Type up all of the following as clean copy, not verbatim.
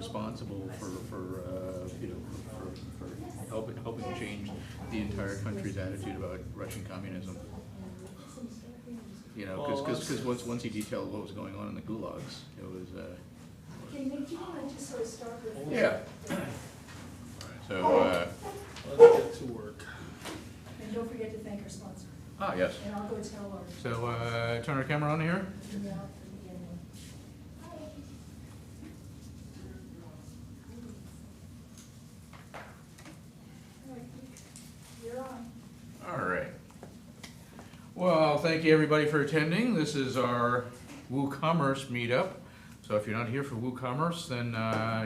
responsible for you know, for helping change the entire country's attitude about Russian communism. You know, because once he detailed what was going on in the gulags, it was. Okay, Nick, do you want to just sort of start with? Yeah. Let's get to work. And don't forget to thank our sponsor. Ah, yes. And I'll go tell our. So turn our camera on here. Yeah. You're on. All right. Well, thank you everybody for attending. This is our WooCommerce meetup. So if you're not here for WooCommerce, then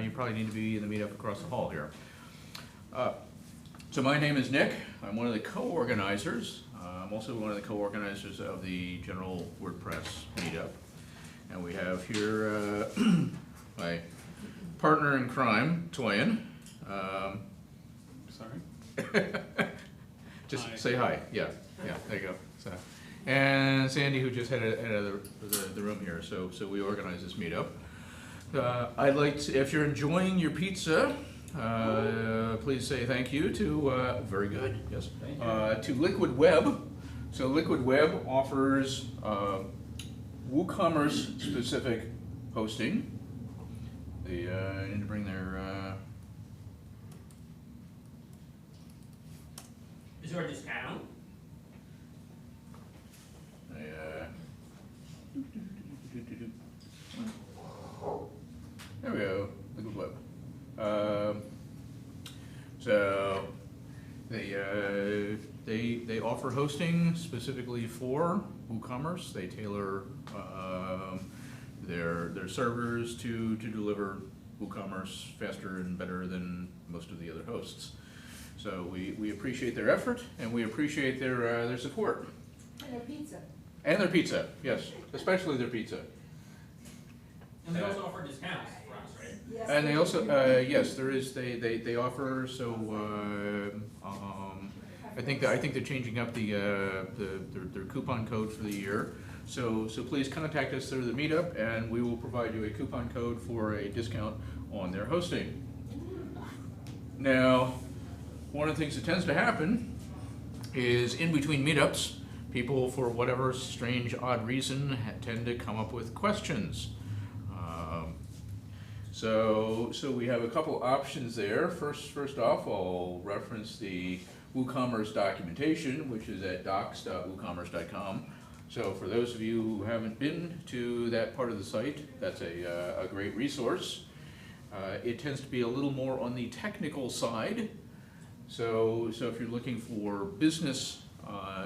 you probably need to be in the meetup across the hall here. So my name is Nick. I'm one of the co-organizers. I'm also one of the co-organizers of the General WordPress meetup. And we have here my partner in crime, Toyin. Sorry? Just Hi. say hi. Yeah, there you go. So, and Sandy, who just headed out of the room here. So we organize this meetup. I'd like to, if you're enjoying your pizza, please say thank you to, very good, yes, to Liquid Web. So Liquid Web offers WooCommerce specific hosting. They need to bring their, Is there a discount? there we go, Liquid Web. So they offer hosting specifically for WooCommerce. They tailor their servers to deliver WooCommerce faster and better than most of the other hosts. So we appreciate their effort and we appreciate their support. And their pizza. And their pizza, yes, especially their pizza. And they also offer discounts for us, right? Yes. And they also, yes, there is, they offer, so, I think they're changing up their coupon code for the year. So please contact us through the meetup and we will provide you a coupon code for a discount on their hosting. Now, one of the things that tends to happen is in between meetups, people, for whatever strange, odd reason, tend to come up with questions. So we have a couple options there. First off, I'll reference the WooCommerce documentation, which is at docs.woocommerce.com. So for those of you who haven't been to that part of the site, that's a great resource. It tends to be a little more on the technical side. So if you're looking for business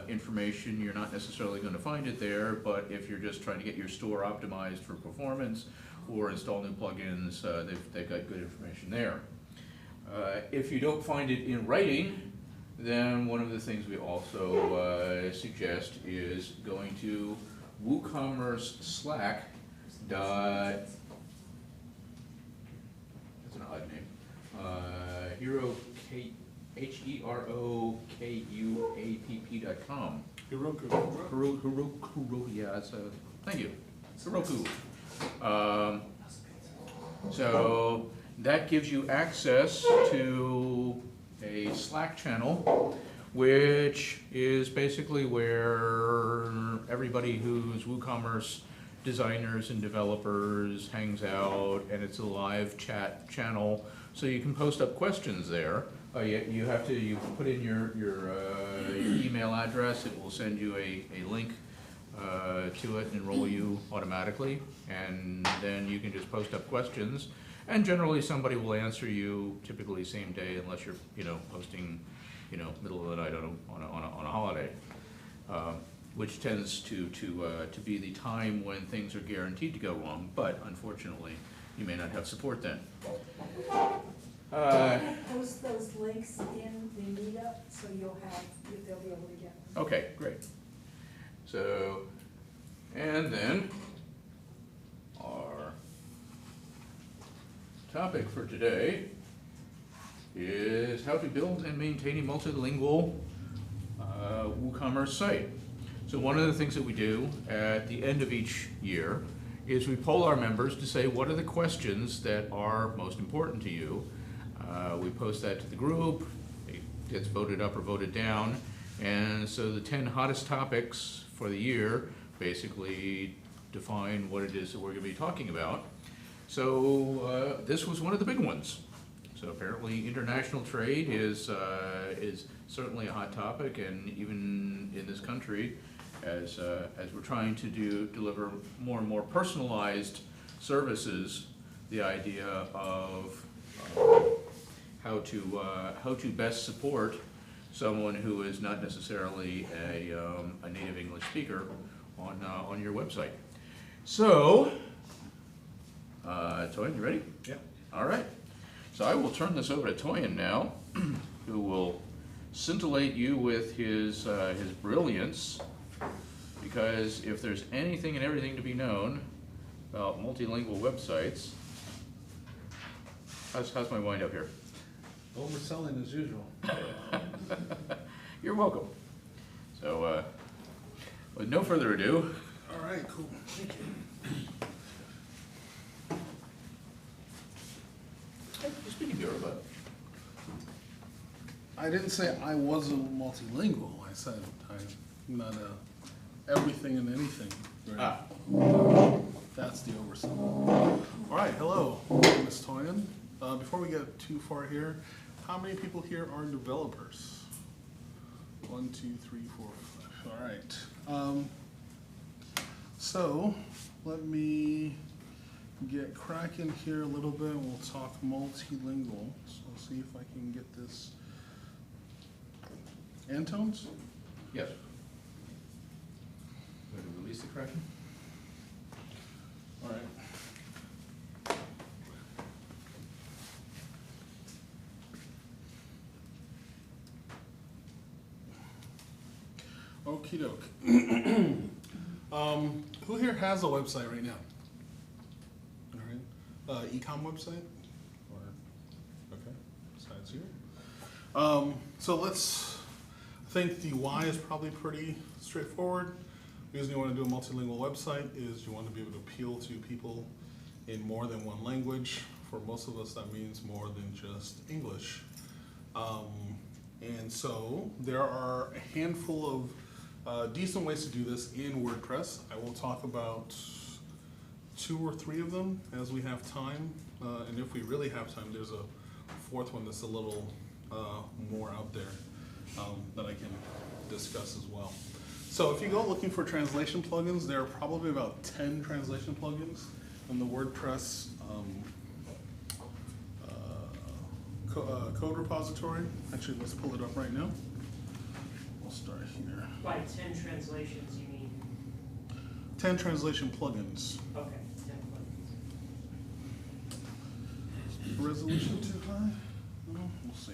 information, you're not necessarily going to find it there, but if you're just trying to get your store optimized for performance or install new plugins, they've got good information there. If you don't find it in writing, then one of the things we also suggest is going to WooCommerce Slack. That's an odd name. HeroKuapp.com. Heroku, yeah, it's a, thank you, Heroku. So that gives you access to a Slack channel, which is basically where everybody who's WooCommerce designers and developers hangs out, and it's a live chat channel, so you can post up questions there. You put in your email address. It will send you a link to it and enroll you automatically, and then you can just post up questions, and generally somebody will answer you, typically same day, unless you're posting middle of the night on a holiday, which tends to be the time when things are guaranteed to go wrong, but unfortunately you may not have support then. Post those links in the meetup so they'll be able to get them. Okay, great. So, and then our topic for today is how to build and maintain a multilingual WooCommerce site. So one of the things that we do at the end of each year is we poll our members to say what are the questions that are most important to you. We post that to the group, it gets voted up or voted down, and so the 10 hottest topics for the year basically define what it is that we're going to be talking about. So this was one of the big ones. So apparently international trade is certainly a hot topic, and even in this country, as we're trying to deliver more and more personalized services, the idea of how to best support someone who is not necessarily a native English speaker on your website. So, Toyin, you ready? Yeah. All right. So I will turn this over to Toyin now, who will scintillate you with his brilliance, because if there's anything and everything to be known about multilingual websites, how's my wind up here? Overselling as usual. You're welcome. So, with no further ado, All right, cool. Thank you. you speaking Yoruba. I didn't say I wasn't multilingual. I said I'm not everything and anything. Right? That's the oversell. All right, hello, Ms. Toyin. Before we get too far here, how many people here are developers? 1, 2, 3, 4, 5. All right. So let me get cracking here a little bit. We'll talk multilingual. So let's see if I can get this. Antones? Yes. Going to release the correction? All right. Okie doke. Who here has a website right now? All right. E-com website? Or, okay, besides you. So let's, I think the why is probably pretty straightforward. The reason you want to do a multilingual website is you want to be able to appeal to people in more than one language. For most of us, that means more than just English. And so there are a handful of decent ways to do this in WordPress. I will talk about 2 or 3 of them as we have time. And if we really have time, there's a 4th one that's a little more out there that I can discuss as well. So if you go looking for translation plugins, there are probably about 10 translation plugins in the WordPress code repository. Actually, let's pull it up right now. We'll start here. By 10 translations, you mean? 10 translation plugins. Okay, 10 plugins. Resolution too high? No, we'll see.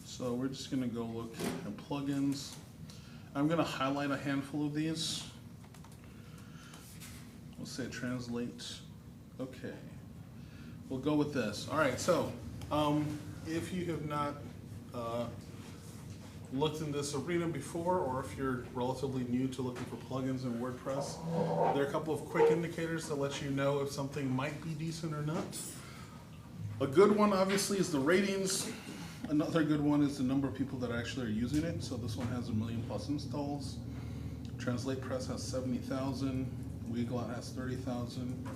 So we're just gonna go look at plugins. I'm gonna highlight a handful of these. We'll say translate. Okay. We'll go with this. All right, so if you have not looked in this arena before, or if you're relatively new to looking for plugins in WordPress, there are a couple of quick indicators that let you know if something might be decent or not. A good one, obviously, is the ratings. Another good one is the number of people that actually are using it. So this one has 1 million+ installs. Translate Press has 70,000. Weglot has 30,000.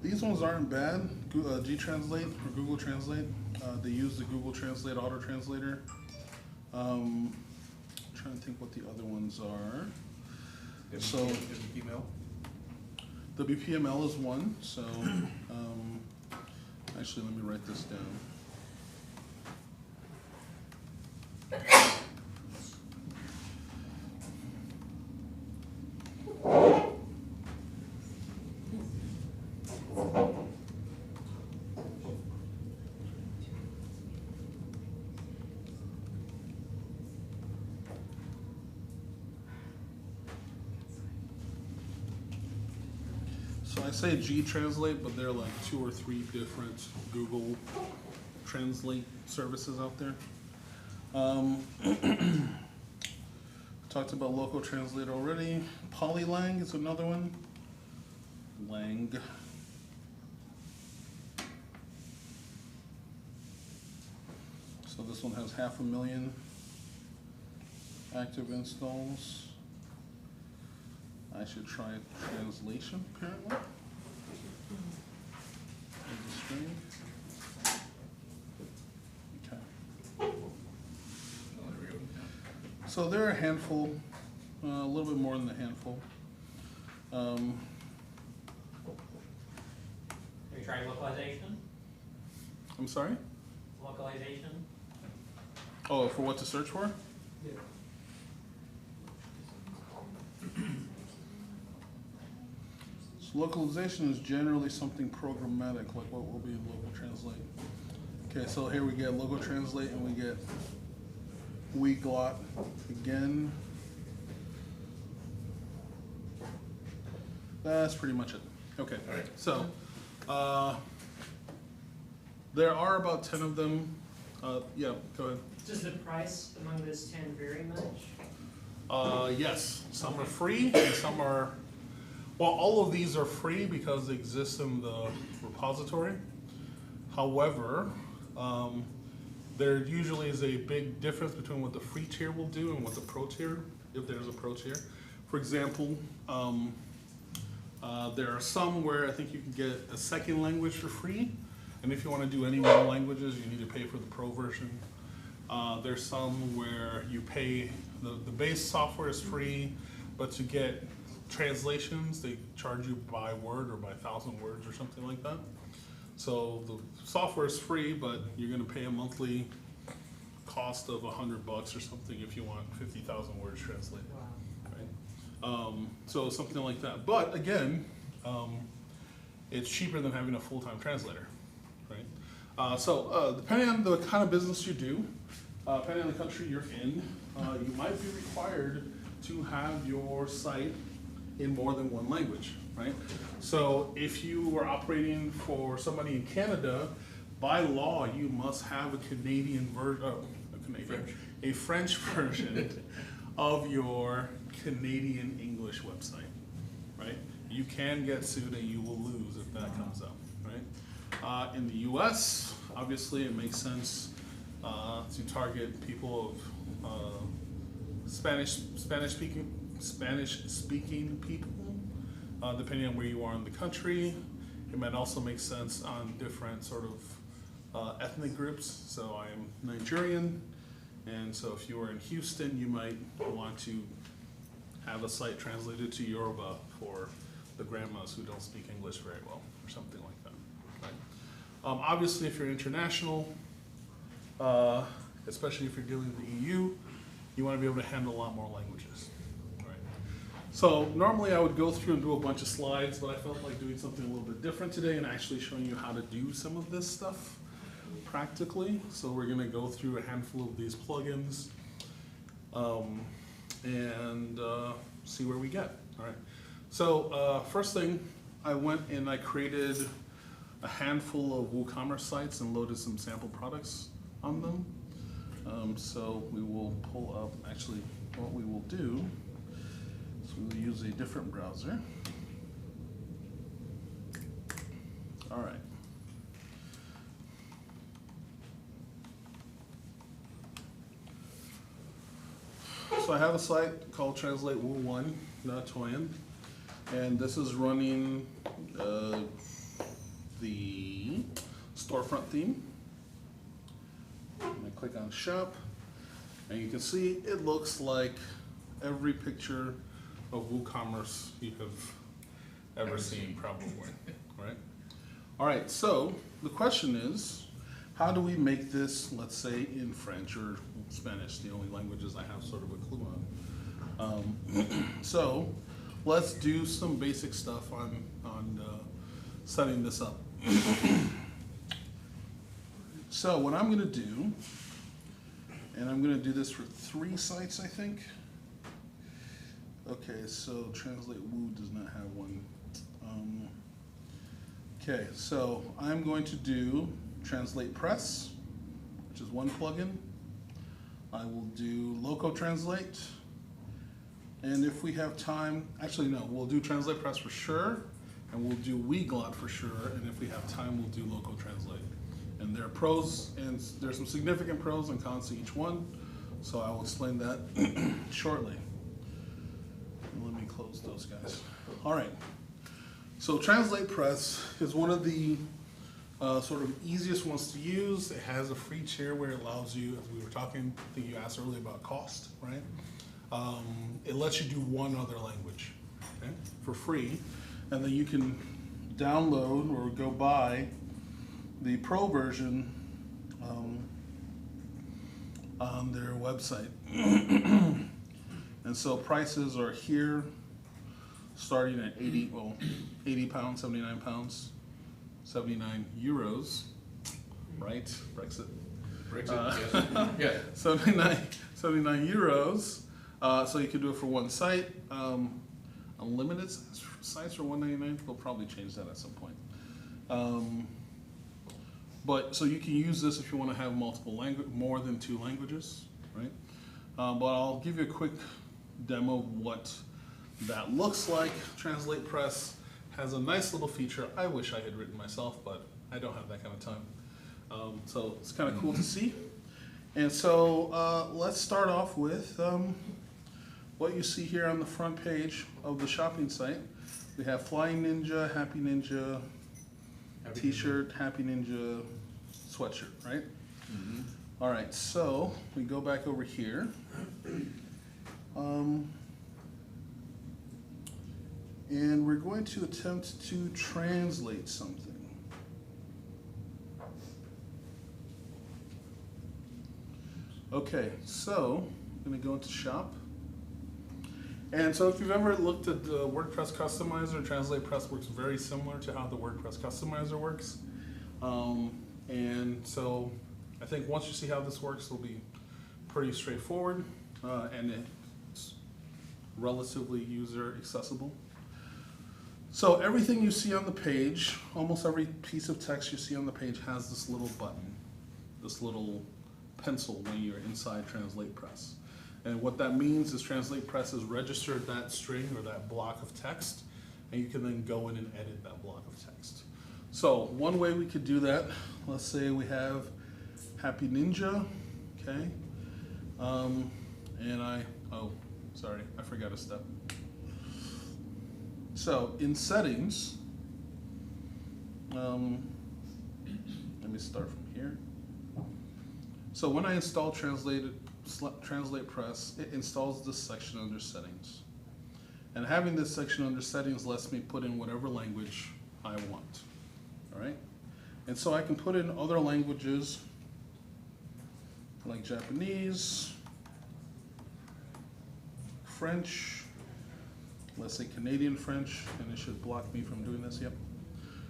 These ones aren't bad. G-Translate or Google Translate. They use the Google Translate auto translator. Trying to think what the other ones are. So WPML? the BPML is one. So actually, let me write this down. So I say G-Translate, but there are like 2 or 3 different Google translate services out there. Talked about local translate already. Polylang is another one. Lang. So this one has 500,000 active installs. I should try translation apparently. Of the screen. Okay. Oh, there we go. So there are a handful, a little bit more than a handful. Have you tried localization? I'm sorry? Localization? Oh, for what to search for? Yeah. So localization is generally something programmatic, like what will be in local translate. Okay, so here we get local translate and we get weglot again. That's pretty much it. Okay, All right. so there are about 10 of them. Yeah, go ahead. Does the price among those 10 vary much? Yes, some are free and some are, well, all of these are free because they exist in the repository. However, there usually is a big difference between what the free tier will do and what the pro tier, if there's a pro tier. For example, there are some where I think you can get a second language for free. And if you want to do any more languages, you need to pay for the pro version. There's some where you pay, the base software is free, but to get translations, they charge you by word or by 1,000 words or something like that. So the software is free, but you're going to pay a monthly cost of $100 or something if you want 50,000 words translated. Wow. Right? So something like that. But again, it's cheaper than having a full-time translator. Right? So depending on the kind of business you do, depending on the country you're in, you might be required to have your site in more than one language, right? So if you were operating for somebody in Canada, by law, you must have a Canadian version, a French version of your Canadian English website, right? You can get sued and you will lose if that comes up, right? In the U.S., obviously, it makes sense to target people of Spanish-speaking people, depending on where you are in the country. It might also make sense on different sort of ethnic groups. So I am Nigerian, and so if you are in Houston, you might want to have a site translated to Yoruba for the grandmas who don't speak English very well, or something like that. Right? Obviously, if you're international, especially if you're dealing with the EU, you want to be able to handle a lot more languages. Right? So normally I would go through and do a bunch of slides, but I felt like doing something a little bit different today and actually showing you how to do some of this stuff practically. So we're going to go through a handful of these plugins and see where we get. All right. So first thing, I went and I created a handful of WooCommerce sites and loaded some sample products on them. So we will pull up, actually what we will do is we will use a different browser. All right. So I have a site called TranslateWoo1.toyen, and this is running the storefront theme. I'm gonna click on shop, and you can see it looks like every picture of WooCommerce you have ever seen, probably, right? All right, so the question is, how do we make this, let's say, in French or Spanish, the only languages I have sort of a clue on. So let's do some basic stuff on setting this up. So what I'm gonna do, and I'm gonna do this for 3 sites, I think. Okay, so Translate Woo does not have one. Okay, so I'm going to do Translate Press, which is one plugin. I will do Loco Translate. And if we have time, actually no, we'll do Translate Press for sure, and we'll do Weglot for sure, and if we have time, we'll do Loco Translate. And there are pros, and there's some significant pros and cons to each one, so I will explain that shortly. Let me close those guys. All right, so Translate Press is one of the sort of easiest ones to use. It has a free tier where it allows you, as we were talking, I think you asked earlier about cost, right? It lets you do one other language, okay, for free, and then you can download or go buy the pro version on their website. And so prices are here, starting at 80 pounds, 79 pounds, 79 euros, right? Brexit. Brexit, yes. Yeah. 79 euros. So you can do it for one site. Unlimited sites for $1.99. We'll probably change that at some point. But so you can use this if you want to have multiple more than 2 languages, right? But I'll give you a quick demo of what that looks like. Translate Press has a nice little feature I wish I had written myself, but I don't have that kind of time. So it's kind of cool to see. And so let's start off with what you see here on the front page of the shopping site. We have Flying Ninja, Happy Ninja, T-shirt, Happy Ninja, sweatshirt, right? Mm-hmm. All right, so we go back over here. And we're going to attempt to translate something. Okay, so I'm gonna go into shop. And so if you've ever looked at the WordPress Customizer, Translate Press works very similar to how the WordPress Customizer works. And so I think once you see how this works, it'll be pretty straightforward, and it's relatively user accessible. So everything you see on the page, almost every piece of text you see on the page has this little button, this little pencil when you're inside Translate Press. And what that means is Translate Press has registered that string or that block of text, and you can then go in and edit that block of text. So one way we could do that, let's say we have Happy Ninja, okay? Sorry, I forgot a step. So in settings, let me start from here. So when I install Translate Press, it installs this section under settings. And having this section under settings lets me put in whatever language I want, all right? And so I can put in other languages like Japanese, French, let's say Canadian French, and it should block me from doing this, yep.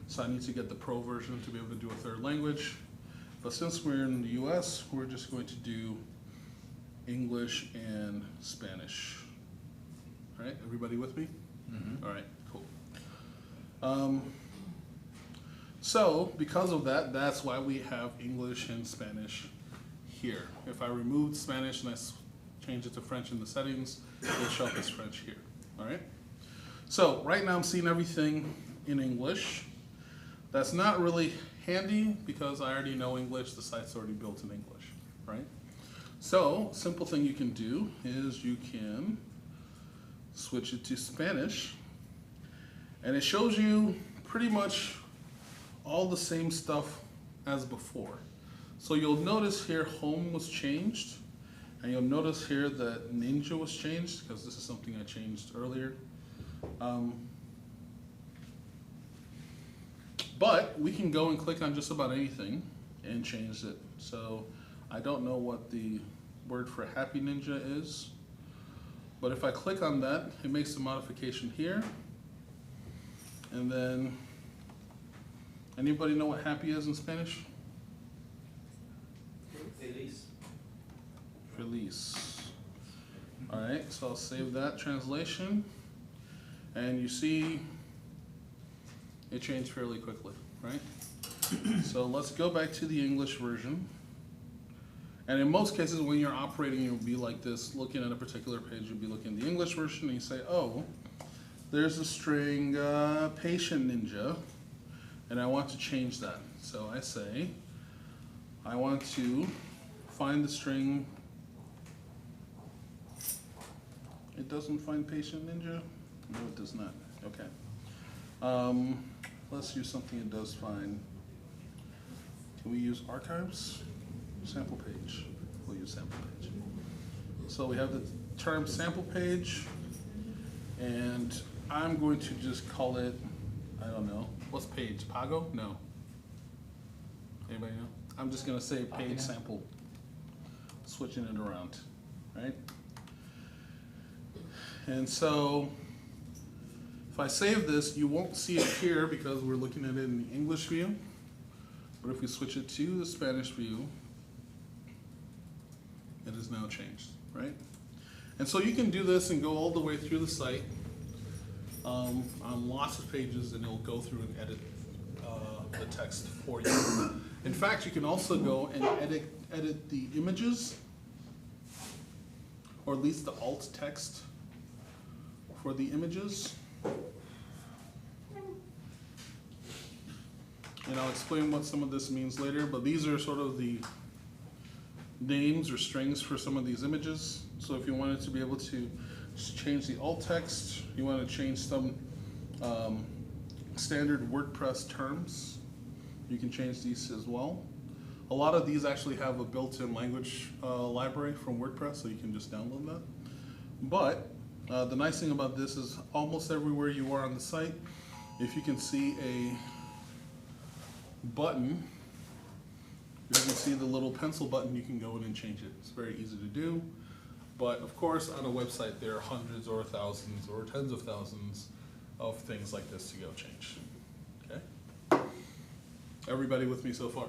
So I need to get the pro version to be able to do a third language. But since we're in the US, we're just going to do English and Spanish. All right, everybody with me? Mm-hmm. All right, cool. So because of that, that's why we have English and Spanish here. If I removed Spanish and I change it to French in the settings, it'll show up as French here, all right? So right now I'm seeing everything in English. That's not really handy because I already know English, the site's already built in English, right? So simple thing you can do is you can switch it to Spanish, and it shows you pretty much all the same stuff as before. So you'll notice here home was changed, and you'll notice here that Ninja was changed because this is something I changed earlier. But we can go and click on just about anything and change it. So I don't know what the word for Happy Ninja is, but if I click on that, it makes the modification here. And then, anybody know what happy is in Spanish? Feliz. Feliz. All right, so I'll save that translation. And you see it changed fairly quickly, right? So let's go back to the English version. And in most cases, when you're operating, you'll be like this, looking at a particular page, you'll be looking at the English version, and you say, oh, there's a string patient ninja, and I want to change that. So I say, I want to find the string. It doesn't find patient ninja? No, it does not. Okay. Let's use something it does find. Can we use archives? Sample page. We'll use sample page. So we have the term sample page, and I'm going to just call it, I don't know, what's page? Pago? No. Anybody know? I'm just gonna say page sample, switching it around, right? And so, if I save this, you won't see it here because we're looking at it in the English view. But if we switch it to the Spanish view, it is now changed, right? And so you can do this and go all the way through the site on lots of pages, and it'll go through and edit the text for you. In fact, you can also go and edit the images, or at least the alt text for the images. And I'll explain what some of this means later, but these are sort of the names or strings for some of these images. So if you wanted to be able to just change the alt text, you want to change some standard WordPress terms, you can change these as well. A lot of these actually have a built-in language library from WordPress, so you can just download that. But the nice thing about this is almost everywhere you are on the site, if you can see a button, you can see the little pencil button, you can go in and change it. It's very easy to do. But of course, on a website, there are hundreds or thousands or tens of thousands of things like this to go change. Okay? Everybody with me so far?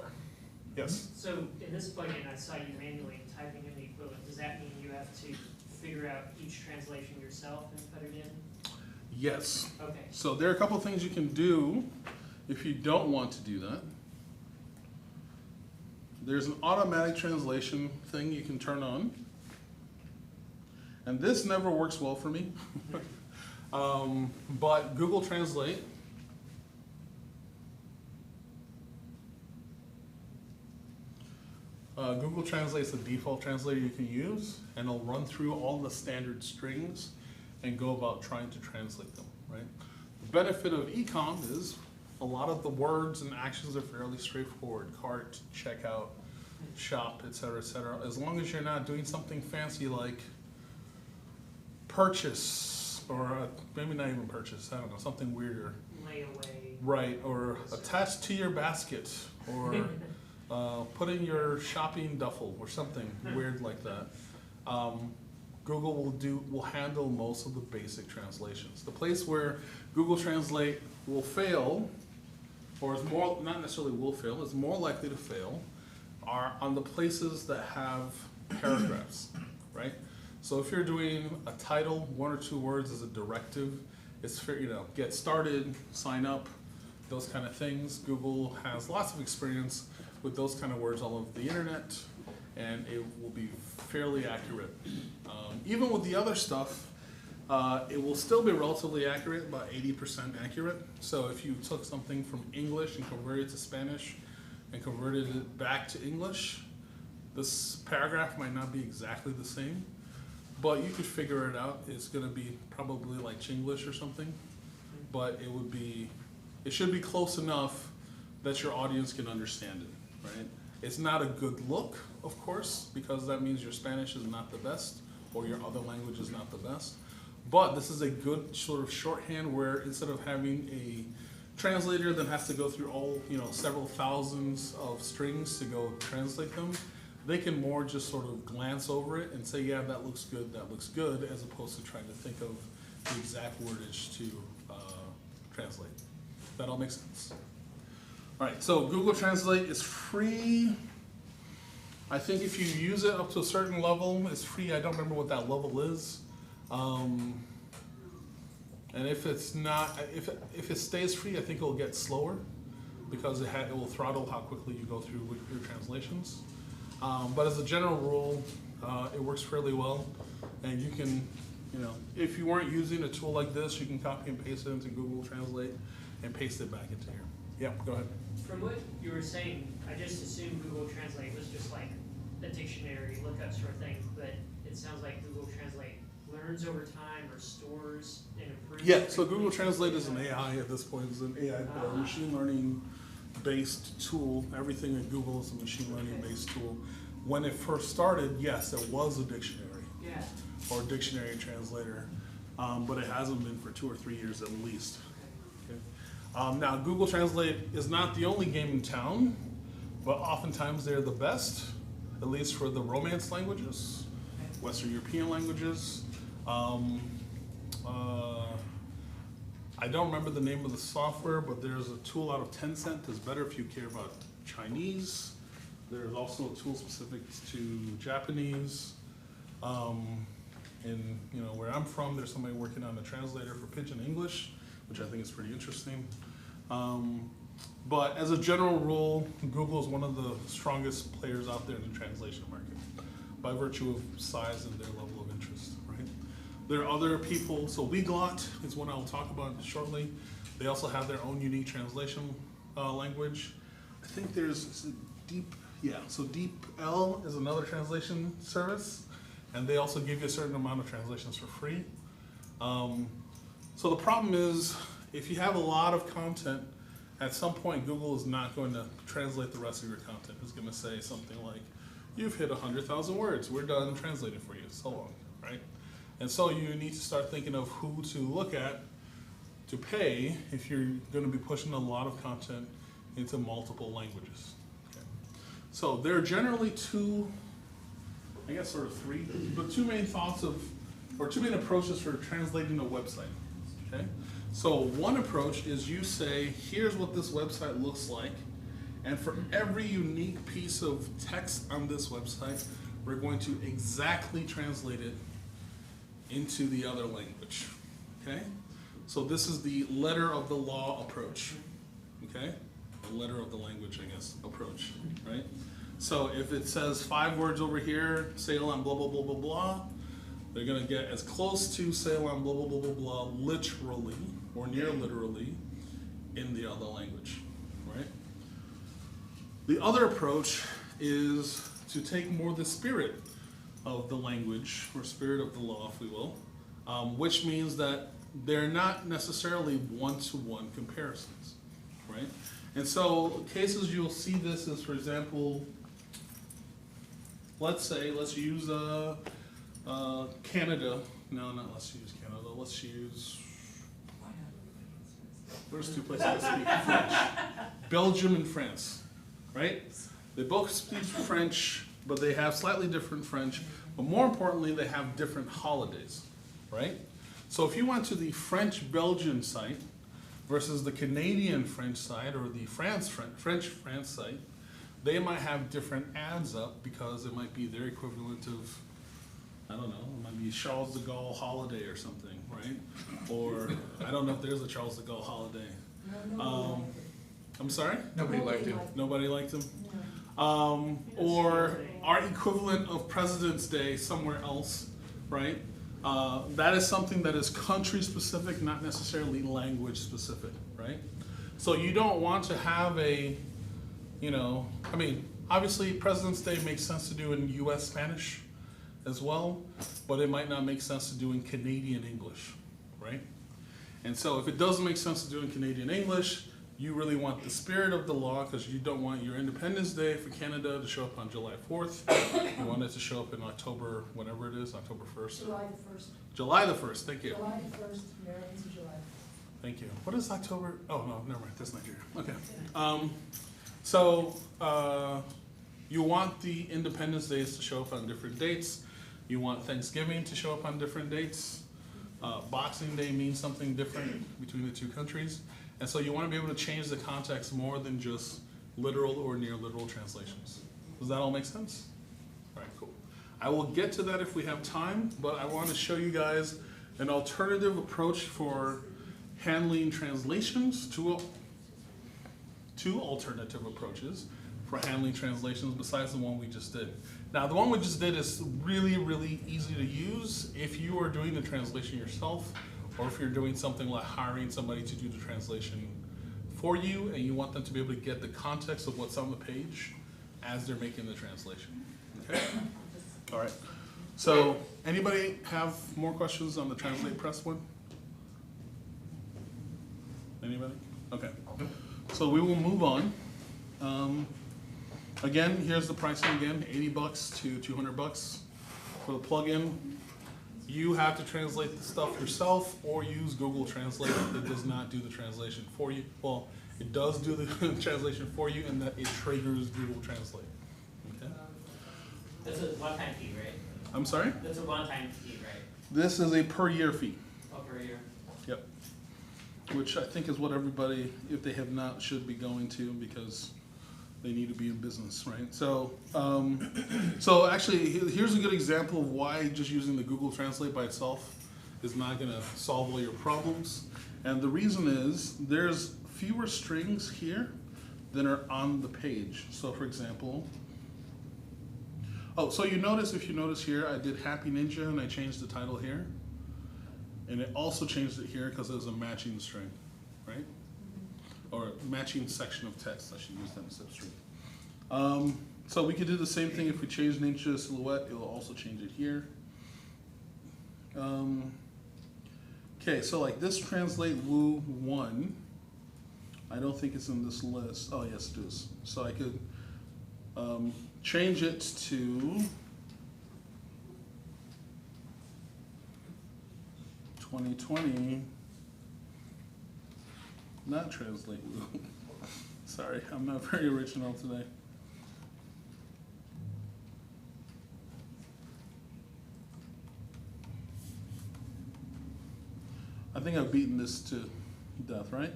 Yes? So in this plugin, I saw you manually typing in the equivalent. Does that mean you have to figure out each translation yourself and put it in? Yes. Okay. So there are a couple of things you can do if you don't want to do that. There's an automatic translation thing you can turn on. And this never works well for me. But Google Translate Google Translate's the default translator you can use, and it'll run through all the standard strings and go about trying to translate them, right? The benefit of ecom is a lot of the words and actions are fairly straightforward. Cart, checkout, shop, etc., etc. As long as you're not doing something fancy like purchase, or maybe not even purchase, I don't know, something weirder. Layaway. Right, or attached to your basket, or put in your shopping duffel, or something weird like that. Google will handle most of the basic translations. The place where Google Translate will fail, or is more, not necessarily will fail, is more likely to fail, are on the places that have paragraphs, right? So if you're doing a title, 1 or 2 words as a directive, it's fair, get started, sign up, those kind of things. Google has lots of experience with those kind of words all over the internet, and it will be fairly accurate. Even with the other stuff, it will still be relatively accurate, about 80% accurate. So if you took something from English and converted it to Spanish and converted it back to English, this paragraph might not be exactly the same, but you could figure it out. It's gonna be probably like Chinglish or something, but it should be close enough that your audience can understand it, right? It's not a good look, of course, because that means your Spanish is not the best, or your other language is not the best. But this is a good sort of shorthand where instead of having a translator that has to go through all, several thousands of strings to go translate them, they can more just sort of glance over it and say, yeah, that looks good, as opposed to trying to think of the exact wordage to translate. That all makes sense? All right, so Google Translate is free. I think if you use it up to a certain level, it's free. I don't remember what that level is. And if it's not, if it stays free, I think it'll get slower because it will throttle how quickly you go through with your translations. But as a general rule, it works fairly well. And you can, if you weren't using a tool like this, you can copy and paste it into Google Translate and paste it back into here. Yeah, go ahead. From what you were saying, I just assumed Google Translate was just like a dictionary, lookup sort of thing, but it sounds like Google Translate learns over time or stores and improves. Yeah, so Google Translate is an AI at this point. It's an AI machine learning based tool. Everything in Google is a machine learning based tool. When it first started, yes, it was a dictionary Yeah. or a dictionary translator, but it hasn't been for 2 or 3 years at least. Okay. Now, Google Translate is not the only game in town, but oftentimes they're the best, at least for the Romance languages, Western European languages. I don't remember the name of the software, but there's a tool out of Tencent that's better if you care about Chinese. There's also a tool specific to Japanese. And where I'm from, there's somebody working on a translator for Pidgin English, which I think is pretty interesting. But as a general rule, Google is one of the strongest players out there in the translation market by virtue of size and their level of interest, right? There are other people, so Weglot is one I'll talk about shortly. They also have their own unique translation language. I think there's DeepL is another translation service, and they also give you a certain amount of translations for free. So the problem is, if you have a lot of content, at some point Google is not going to translate the rest of your content. It's going to say something like, you've hit 100,000 words, we're done translating for you, so long, right? And so you need to start thinking of who to look at to pay if you're going to be pushing a lot of content into multiple languages. Okay. So there are generally two, I guess sort of three, but two main two main approaches for translating a website. Okay. So one approach is you say, here's what this website looks like, and for every unique piece of text on this website, we're going to exactly translate it into the other language. Okay. So this is the letter of the law approach. Okay. The letter of the language, I guess, approach, right? So if it says 5 words over here, sail on blah, blah, blah, blah, blah, they're going to get as close to sail on blah, blah, blah, blah, blah, literally, or near literally, in the other language, right? The other approach is to take more the spirit of the language, or spirit of the law, if we will, which means that they're not necessarily one-to-one comparisons, right? And so cases you'll see this is, for example, let's use Canada. No, not let's use Canada. Let's use, there's 2 places that speak French. Belgium and France, right? They both speak French, but they have slightly different French. But more importantly, they have different holidays, right? So if you went to the French-Belgian site versus the Canadian-French site or the French-France site, they might have different ads up because it might be their equivalent of, I don't know, it might be Charles de Gaulle holiday or something, right? Or I don't know if there's a Charles de Gaulle holiday. No, I'm sorry? Nobody liked it. Nobody liked him? no. Or our equivalent of President's Day somewhere else, right? That is something that is country specific, not necessarily language specific, right? So you don't want to have obviously President's Day makes sense to do in US Spanish as well, but it might not make sense to do in Canadian English, right? And so if it doesn't make sense to do in Canadian English, you really want the spirit of the law because you don't want your Independence Day for Canada to show up on July 4th. You want it to show up in October, whatever it is, October 1st. July the 1st. July the 1st, thank you. July the 1st, Americans of July. Thank you. What is October? Oh, no, never mind, that's Nigeria. Okay. You want the Independence Days to show up on different dates. You want Thanksgiving to show up on different dates. Boxing Day means something different between the two countries. And so you want to be able to change the context more than just literal or near literal translations. Does that all make sense? All right, cool. I will get to that if we have time, but I want to show you guys an alternative approach for handling translations, two alternative approaches for handling translations besides the one we just did. Now, the one we just did is really, really easy to use if you are doing the translation yourself, or if you're doing something like hiring somebody to do the translation for you and you want them to be able to get the context of what's on the page as they're making the translation. Okay? All right. So, anybody have more questions on the Translate Press one? Anybody? Okay. So we will move on. Again, here's the pricing again, $80 to $200 for the plugin. You have to translate the stuff yourself or use Google Translate. It does not do the translation for you. Well, it does do the translation for you in that it triggers Google Translate. Okay? That's a one-time fee, right? I'm sorry? That's a one-time fee, right? This is a per year fee. Oh, per year. Yep. Which I think is what everybody, if they have not, should be going to because they need to be in business, right? So, so actually, here's a good example of why just using the Google Translate by itself is not going to solve all your problems. And the reason is there's fewer strings here than are on the page. So, for example, oh, so you notice, if you notice here, I did Happy Ninja and I changed the title here. And it also changed it here because there's a matching string, right? Or matching section of text. I should use that instead of string. So we could do the same thing if we change Ninja Silhouette. It'll also change it here. Okay, so like this Translate Woo 1, I don't think it's in this list. Oh, yes, it is. So I could change it to 2020. Not Translate Woo. Sorry, I'm not very original today. I think I've beaten this to death, right?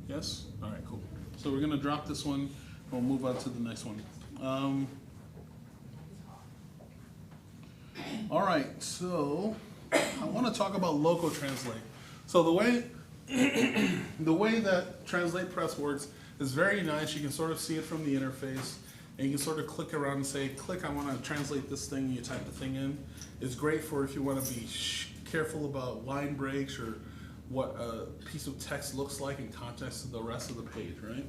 Yes? All right, cool. So we're gonna drop this one and we'll move on to the next one. All right, so I wanna talk about local translate. So the way that Translate Press works is very nice. You can sort of see it from the interface, and you can sort of click around and say, click, I want to translate this thing, and you type the thing in. It's great for if you want to be careful about line breaks or what a piece of text looks like in context to the rest of the page, right?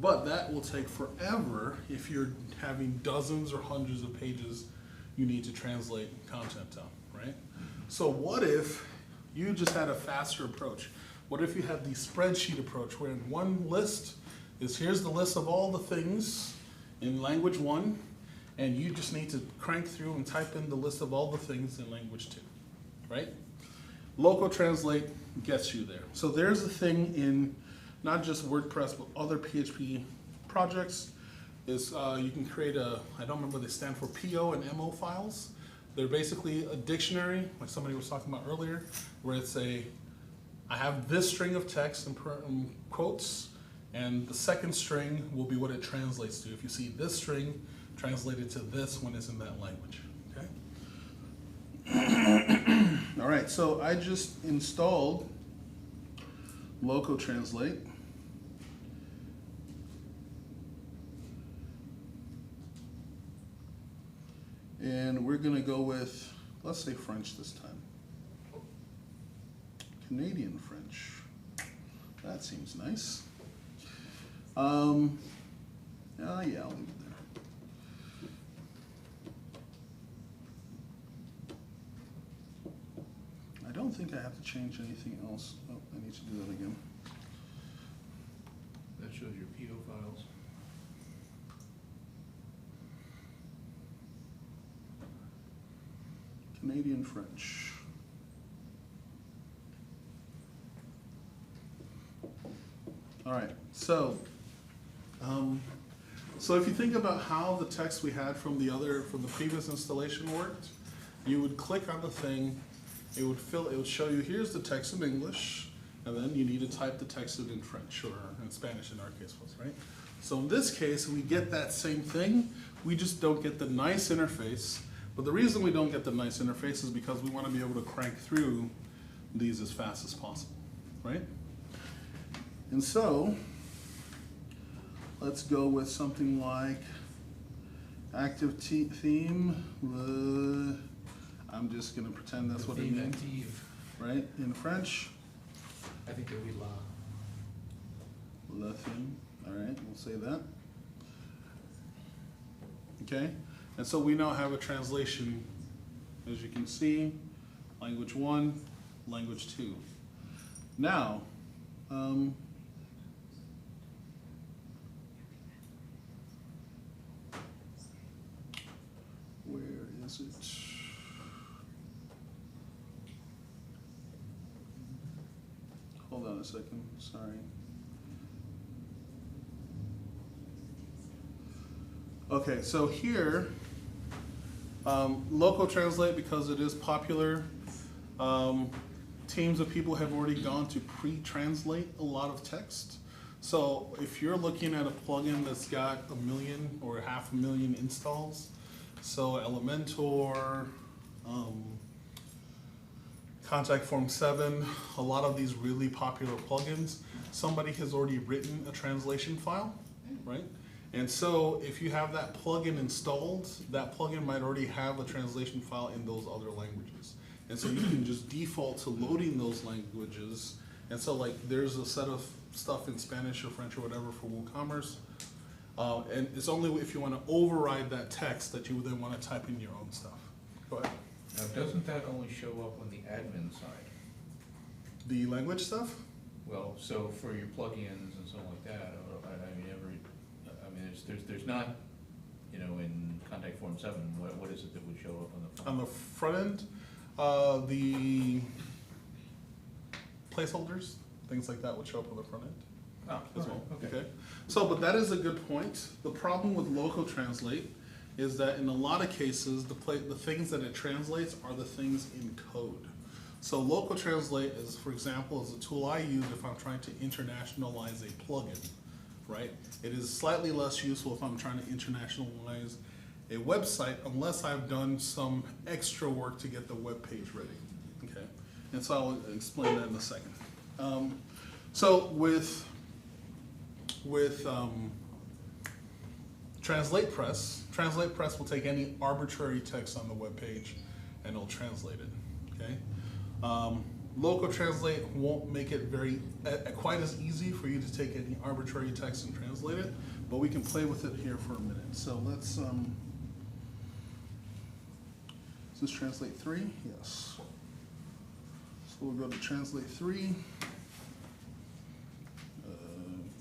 But that will take forever if you're having dozens or hundreds of pages you need to translate content on, right? So what if you just had a faster approach? What if you had the spreadsheet approach where in one list is here's the list of all the things in language 1, and you just need to crank through and type in the list of all the things in language 2, right? Local Translate gets you there. So there's a thing in not just WordPress, but other PHP projects is you can create a, I don't remember what they stand for, PO and MO files. They're basically a dictionary, like somebody was talking about earlier, where it's I have this string of text in quotes, and the second string will be what it translates to. If you see this string translated to this when it's in that language, okay? All right, so I just installed Local Translate. And we're gonna go with, let's say French this time. Canadian French. That seems nice. Yeah, I'll leave it there. I don't think I have to change anything else. Oh, I need to do that again. That shows your PO files. Canadian French. All right, so if you think about how the text we had from the previous installation worked, you would click on the thing, it would show you here's the text in English, and then you need to type the text in French or in Spanish in our case was, right? So in this case, we get that same thing, we just don't get the nice interface. But the reason we don't get the nice interface is because we want to be able to crank through these as fast as possible, right? And so, let's go with something like active theme. I'm just gonna pretend that's what it Theme means, active. right? In French, I think it would be la. le theme. All right, we'll say that. Okay, and so we now have a translation, as you can see, language 1, language 2. Now, where is it? Hold on a second, sorry. Okay, so here, local translate, because it is popular, teams of people have already gone to pre-translate a lot of text. So if you're looking at a plugin that's got 1 million or 500,000 installs, so Elementor, Contact Form 7, a lot of these really popular plugins, somebody has already written a translation file, right? And so if you have that plugin installed, that plugin might already have a translation file in those other languages. And so you can just default to loading those languages. And so like there's a set of stuff in Spanish or French or whatever for WooCommerce. And it's only if you want to override that text that you would then want to type in your own stuff. Go ahead. Now, doesn't that only show up on the admin side? The language stuff? Well, so for your plugins and something like that, there's not, you know, in Contact Form 7, what is it that would show up on the front? On the front end, the placeholders, things like that would show up on the front end Oh, as all well. right, okay. So, but that is a good point. The problem with local translate is that in a lot of cases, the things that it translates are the things in code. So local translate is, for example, is a tool I use if I'm trying to internationalize a plugin, right? It is slightly less useful if I'm trying to internationalize a website unless I've done some extra work to get the web page ready, okay? And so I'll explain that in a second. So with Translate Press will take any arbitrary text on the web page and it'll translate it, okay? Local translate won't make it quite as easy for you to take any arbitrary text and translate it, but we can play with it here for a minute. So let's, is this translate 3? Yes. So we'll go to translate 3.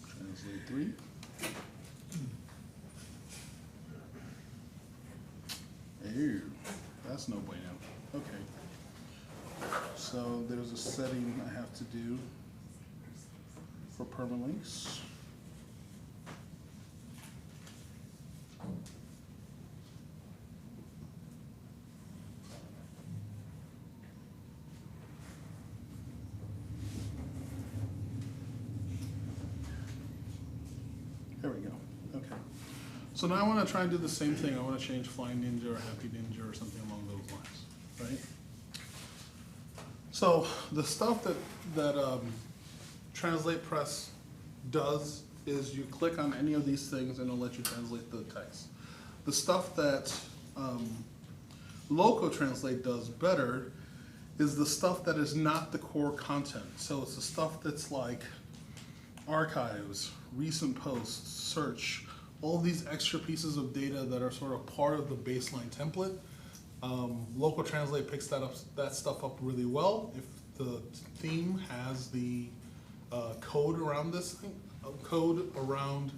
Translate 3. Ew, that's no bueno. Okay. So there's a setting I have to do for permalinks. There we go. Okay. So now I want to try and do the same thing. I want to change Flying Ninja or Happy Ninja or something along those lines, right? So the stuff that Translate Press does is you click on any of these things and it'll let you translate the text. The stuff that Local Translate does better is the stuff that is not the core content. So it's the stuff that's like archives, recent posts, search, all these extra pieces of data that are sort of part of the baseline template. Local Translate picks that stuff up really well. If the theme has the code around this thing, code around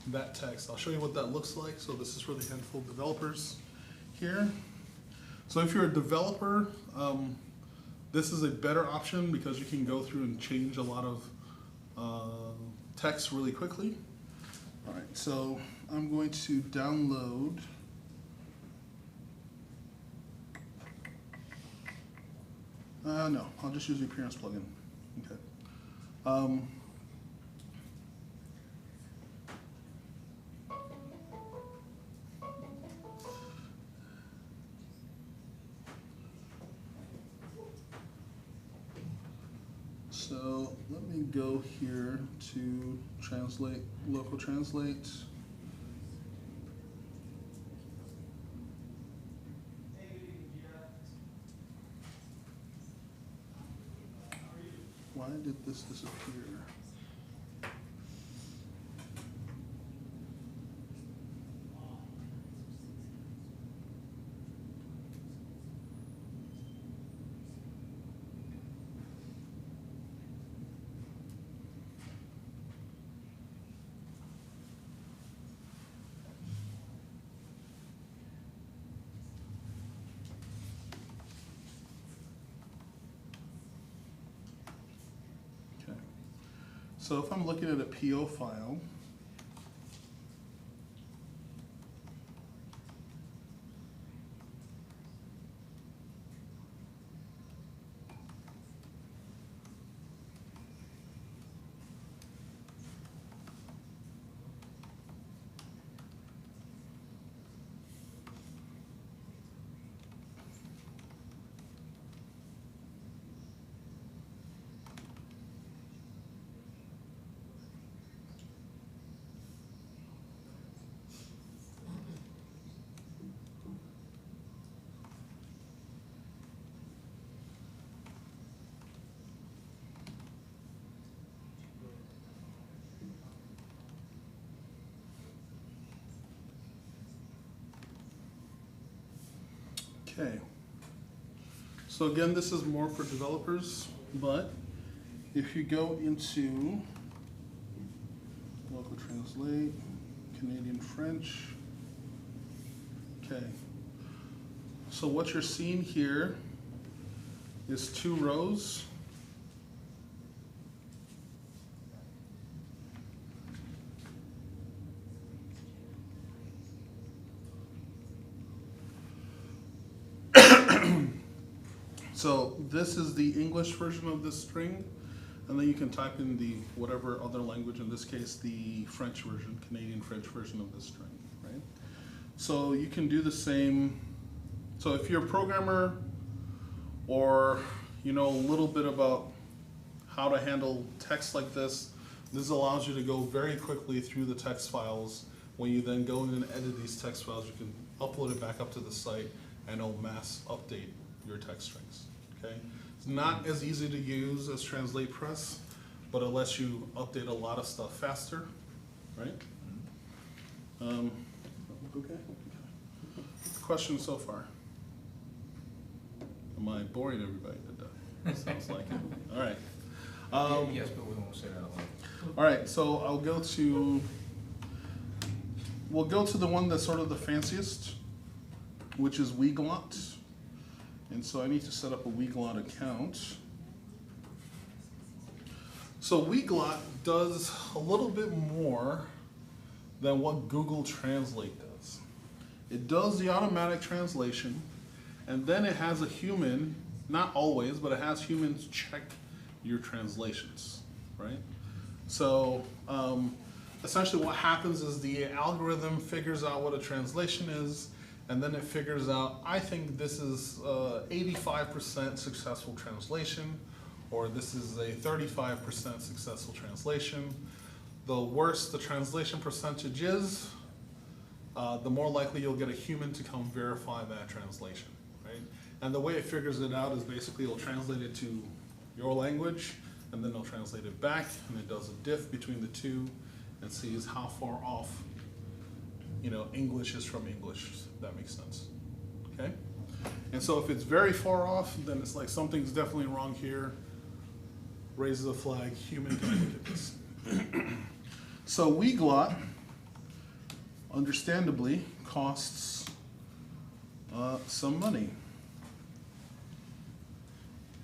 that text. I'll show you what that looks like. So this is for the handful of developers here. So if you're a developer, this is a better option because you can go through and change a lot of text really quickly. All right, so I'm going to download no, I'll just use the appearance plugin. Okay. So So let me go here to translate, local translate. Why did this disappear? Okay. So if I'm looking at a PO file, okay. So again, this is more for developers, but if you go into local translate, Canadian French, okay. So what you're seeing here is 2 rows. So this is the English version of this string, and then you can type in the whatever other language, in this case the French version, Canadian French version of this string, right? So you can do the same. So if you're a programmer or you know a little bit about how to handle text like this, this allows you to go very quickly through the text files. When you then go in and edit these text files, you can upload it back up to the site and it'll mass update your text strings. Okay? It's not as easy to use as Translate Press, but it lets you update a lot of stuff faster, right? Okay. Questions so far? Am I boring everybody to death? Sounds like it. All right. Yes, but we won't say that out loud. All right, so we'll go to the one that's sort of the fanciest, which is Weglot. And so I need to set up a Weglot account. So Weglot does a little bit more than what Google Translate does. It does the automatic translation, and then it has a human, not always, but it has humans check your translations, right? So essentially what happens is the algorithm figures out what a translation is, and then it figures out, I think this is 85% successful translation, or this is a 35% successful translation. The worse the translation percentage is, the more likely you'll get a human to come verify that translation, right? And the way it figures it out is basically it'll translate it to your language, and then it'll translate it back, and it does a diff between the two and sees how far off, you know, English is from English, if that makes sense, okay? And so if it's very far off, then it's like something's definitely wrong here, raises a flag, human can look at this. So Weglot, understandably, costs some money.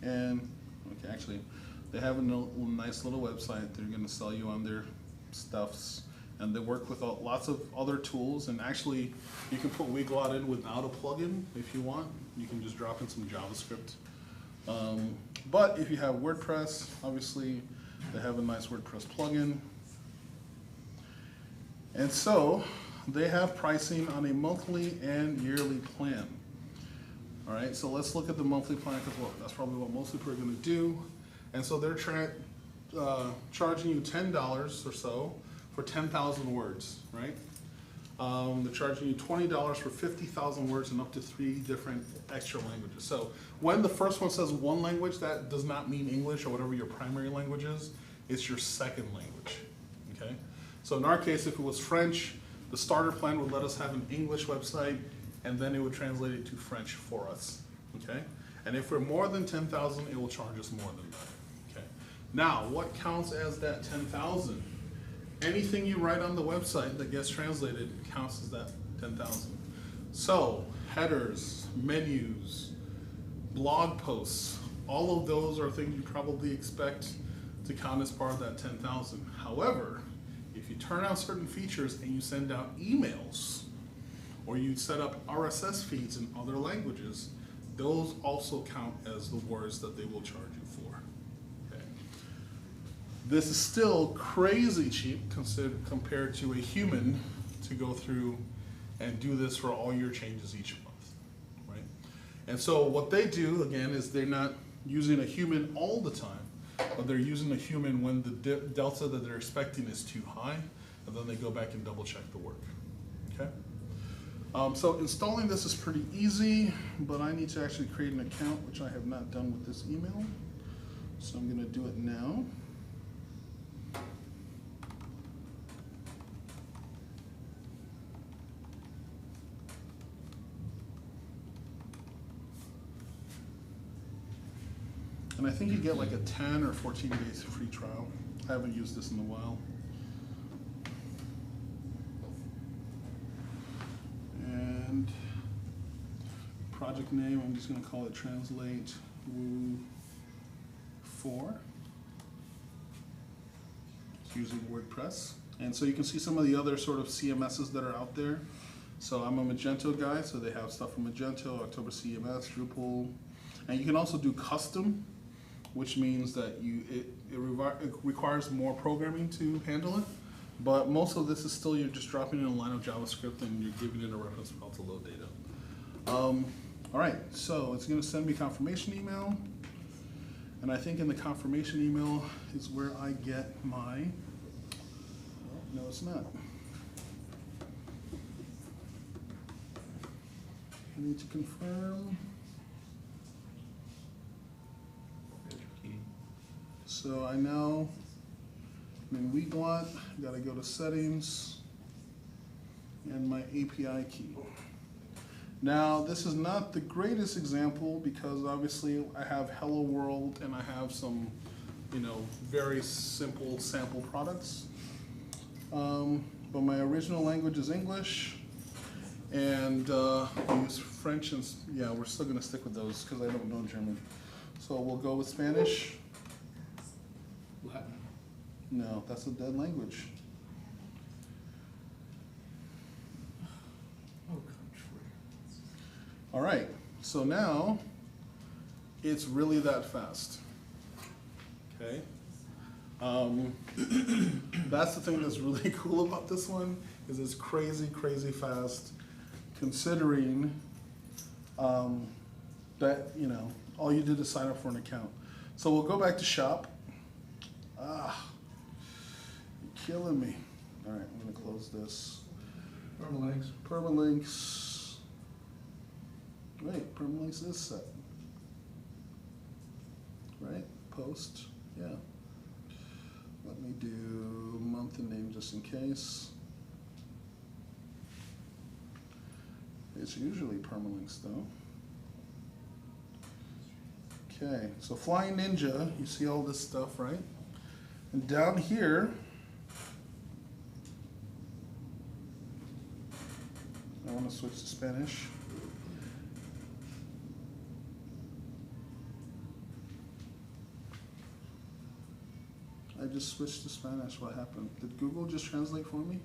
And, okay, actually, they have a nice little website. They're gonna sell you on their stuffs. And they work with lots of other tools, and actually you can put Weglot in without a plugin if you want. You can just drop in some JavaScript. But if you have WordPress, obviously they have a nice WordPress plugin. And so they have pricing on a monthly and yearly plan. All right, so let's look at the monthly plan because that's probably what most people are gonna do. And so they're charging you $10 or so for 10,000 words, right? They're charging you $20 for 50,000 words and up to 3 different extra languages. So when the first one says one language, that does not mean English or whatever your primary language is. It's your second language, okay? So in our case, if it was French, the starter plan would let us have an English website, and then it would translate it to French for us, okay? And if we're more than 10,000, it will charge us more than that, okay? Now, what counts as that 10,000? Anything you write on the website that gets translated counts as that 10,000. So, headers, menus, blog posts, all of those are things you probably expect to count as part of that 10,000. However, if you turn on certain features and you send out emails, or you set up RSS feeds in other languages, those also count as the words that they will charge you for. Okay. This is still crazy cheap compared to a human to go through and do this for all your changes each month, right? And so what they do, again, is they're not using a human all the time, but they're using a human when the delta that they're expecting is too high, and then they go back and double check the work, okay? So installing this is pretty easy, but I need to actually create an account, which I have not done with this email. So I'm gonna do it now. And I think you get like a 10 or 14 days free trial. I haven't used this in a while. And project name, I'm just gonna call it Translate Woo 4. It's using WordPress. And so you can see some of the other sort of CMSs that are out there. So I'm a Magento guy, so they have stuff from Magento, October CMS, Drupal. And you can also do custom, which means that it requires more programming to handle it. But most of this is still, you're just dropping in a line of JavaScript and you're giving it a reference file to load data. All right, so it's gonna send me confirmation email. And I think in the confirmation email is where I get my, no it's not. I need to confirm. So I now, I'm in Weglot, gotta go to settings, and my API key. Now, this is not the greatest example because obviously I have Hello World and I have some, very simple sample products. But my original language is English, and I use French, and yeah, we're still gonna stick with those because I don't know German. So we'll go with Spanish. Latin. No, that's a dead language. Oh, country. All right, so now it's really that fast. Okay. That's the thing that's really cool about this one, is it's crazy, crazy fast, considering that, all you did is sign up for an account. So we'll go back to shop. Ah, you're killing me. All right, I'm gonna close this. Permalinks. Permalinks. Wait, permalinks is set. Right, post, yeah. Let me do month and name just in case. It's usually permalinks though. Okay, so Flying Ninja, you see all this stuff, right? And down here, I want to switch to Spanish. I just switched to Spanish. What happened? Did Google just translate for me?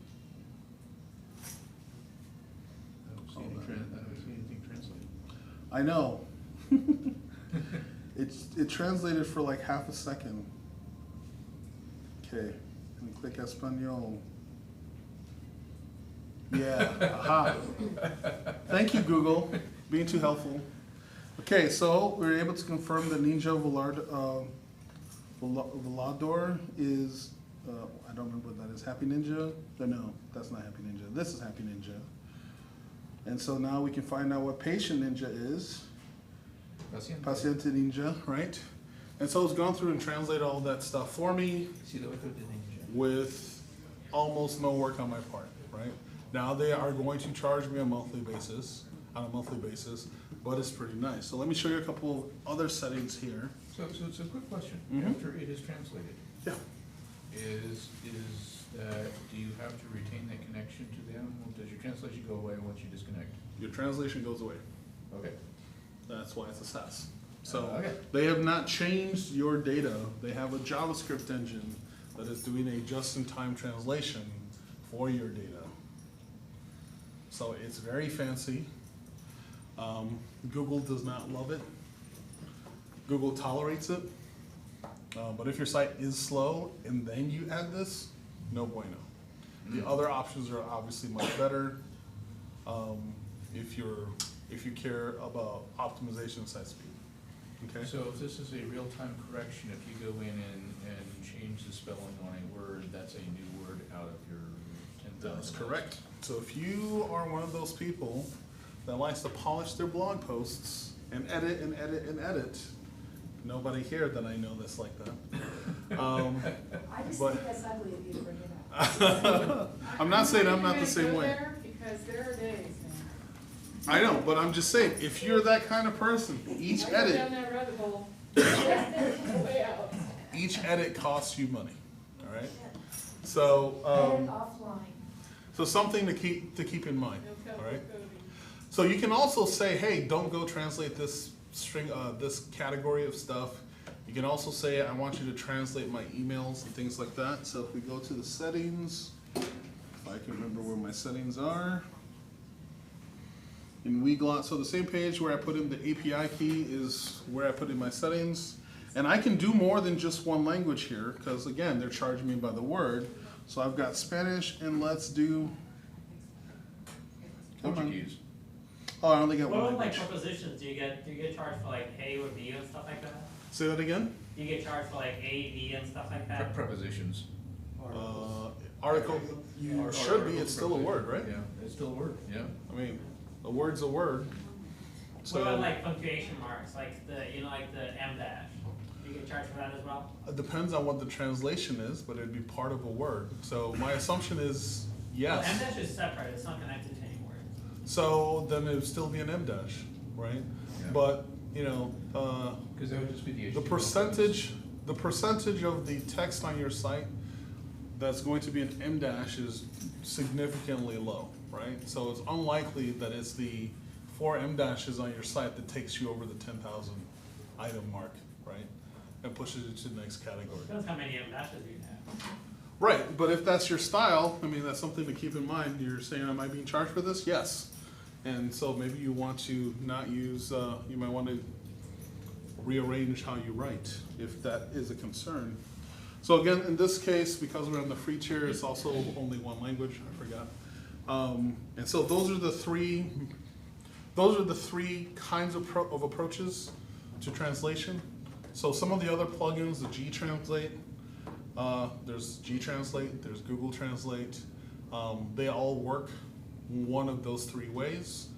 I don't see anything translated. I know. It translated for like half a second. Okay, and click Espanol. Yeah, aha. Thank you, Google, being too helpful. Okay, so we were able to confirm that Ninja Velador is, I don't remember what that is, Happy Ninja? No, that's not Happy Ninja. This is Happy Ninja. And so now we can find out what Patient Ninja is. Paciente Ninja, right? And so it's gone through and translated all that stuff for me with almost no work on my part, right? Now they are going to charge me on a monthly basis, but it's pretty nice. So let me show you a couple of other settings here. So it's a quick question. Mhm. After it is translated, Yeah. do you have to retain that connection to them? Or does your translation go away once you disconnect? Your translation goes away. Okay. That's why it's a SaaS. So Okay. they have not changed your data. They have a JavaScript engine that is doing a just-in-time translation for your data. So it's very fancy. Google does not love it. Google tolerates it. But if your site is slow and then you add this, no bueno. The other options are obviously much better. If you care about optimization and site speed. Okay? So if this is a real-time correction, if you go in and change the spelling on a word, that's a new word out of your 10,000. That's correct. So if you are one of those people that likes to polish their blog posts and edit and edit and edit, nobody here that I know that's like that. I just But- think that's ugly of you to bring it up. I'm not saying I'm not the same way. Because there are days, man. I know, but I'm just saying, if you're that kind of person, each I go down edit, that rabbit hole. Way out. each edit costs you money, all right? So, And offline. so something to keep in mind, No all color right? coding. So you can also say, hey, don't go translate this string, this category of stuff. You can also say, I want you to translate my emails and things like that. So if we go to the settings, if I can remember where my settings are. In Weglot, so the same page where I put in the API key is where I put in my settings. And I can do more than just one language here, because again, they're charging me by the word. So I've got Spanish, and let's do, come on. Portuguese. Oh, I only got What one about like language. prepositions? Do you get charged for like A or B and stuff like that? Say that again? Do you get charged for like A, B and stuff like that? Prepositions. Article, you should be, it's still a word, right? Yeah, it's still a word, yeah. I mean, a word's a word. What about So like punctuation marks, like like the M dash? Do you get charged for that as well? it depends on what the translation is, but it'd be part of a word. So my assumption is Well, M yes. dash is separate, it's not connected to any word. So then it would still be an M dash, right? Yeah. But, you know, Because that would just be the the HTML. percentage of the text on your site that's going to be an M dash is significantly low, right? So it's unlikely that it's the 4 M dashes on your site that takes you over the 10,000 item mark, right? And pushes you to the next category. Depends how many M dashes you have. Right, but if that's your style, I mean, that's something to keep in mind. You're saying, am I being charged for this? Yes. And so maybe you want to not use, you might want to rearrange how you write, if that is a concern. So again, in this case, because we're on the free tier, it's also only one language, I forgot. And so those are the three kinds of approaches to translation. So some of the other plugins, the G-Translate, there's G-Translate, there's Google Translate. They all work one of those 3 ways.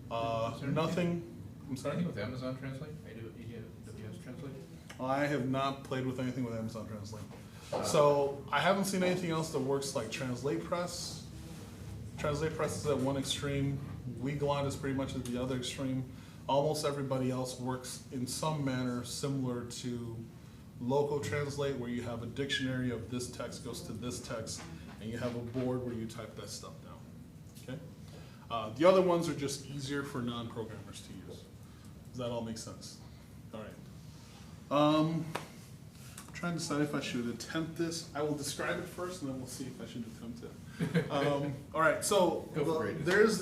Is there Nothing, I'm sorry? Anything with Amazon Translate? AWS Translate? I have not played with anything with Amazon Translate. So I haven't seen anything else that works like Translate Press. Translate Press is at one extreme. Weglot is pretty much at the other extreme. Almost everybody else works in some manner similar to Local Translate, where you have a dictionary of this text goes to this text, and you have a board where you type that stuff down. Okay? The other ones are just easier for non-programmers to use. Does that all make sense? All right. Trying to decide if I should attempt this. I will describe it first, and then we'll see if I should attempt it. All right, so Go for it. there's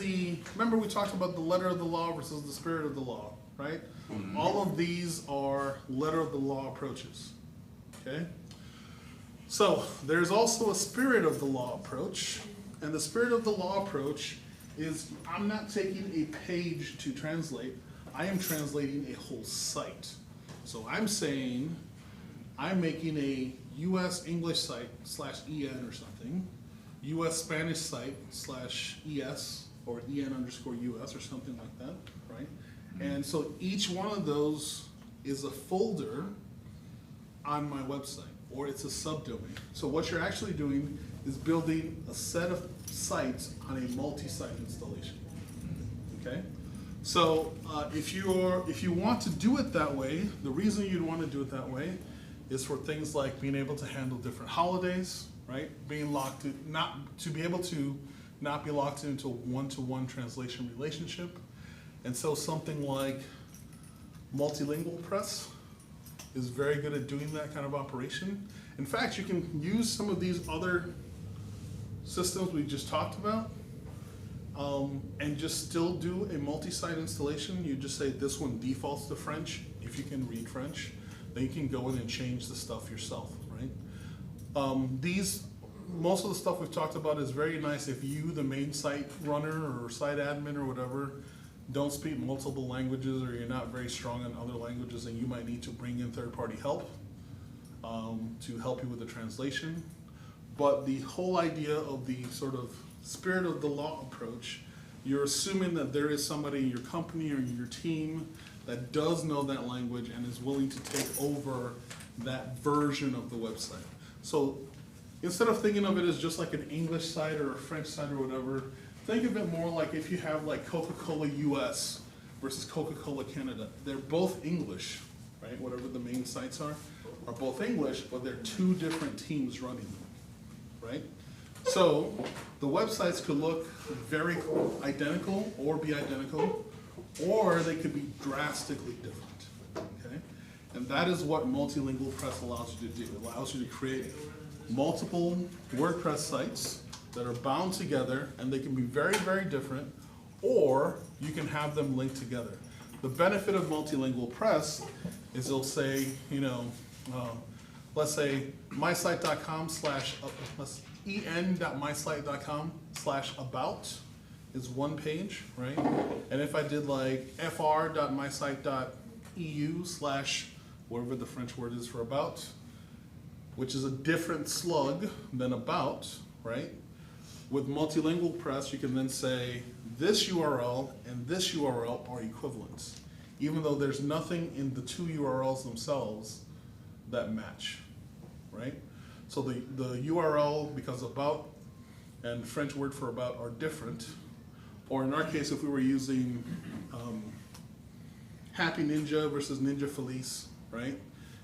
remember we talked about the letter of the law versus the spirit of the law, right? Mm-hmm. All of these are letter of the law approaches, okay? So there's also a spirit of the law approach, and the spirit of the law approach is I'm not taking a page to translate, I am translating a whole site. So I'm saying, I'm making a US English site /EN or something, US Spanish site /ES or EN_US or something like that, right? And so each one of those is a folder on my website, or it's a subdomain. So what you're actually doing is building a set of sites on a multi-site installation, okay? So if you want to do it that way, the reason you'd want to do it that way is for things like being able to handle different holidays, right? Being locked to be able to not be locked into a one-to-one translation relationship. And so something like multilingual press is very good at doing that kind of operation. In fact, you can use some of these other systems we just talked about and just still do a multi-site installation. You just say this one defaults to French. If you can read French, then you can go in and change the stuff yourself, right? Most of the stuff we've talked about is very nice if you, the main site runner or site admin or whatever, don't speak multiple languages or you're not very strong in other languages, and you might need to bring in third-party help to help you with the translation. But the whole idea of the sort of spirit of the law approach, you're assuming that there is somebody in your company or in your team that does know that language and is willing to take over that version of the website. So instead of thinking of it as just like an English site or a French site or whatever, think of it more like if you have like Coca-Cola US versus Coca-Cola Canada. They're both English, right? Whatever the main sites are both English, but they're two different teams running them, right? So the websites could look very identical or be identical, or they could be drastically different, okay? And that is what multilingual press allows you to do. It allows you to create multiple WordPress sites that are bound together, and they can be very, very different, or you can have them linked together. The benefit of multilingual press is it'll say, you know, let's say mysite.com en.mysite.com/about is one page, right? And if I did like fr.mysite.eu/whatever the French word is for about, which is a different slug than about, right? With multilingual press, you can then say this URL and this URL are equivalent, even though there's nothing in the two URLs themselves that match, right? So the URL, because about and French word for about are different, or in our case, if we were using Happy Ninja versus Ninja Felice, right?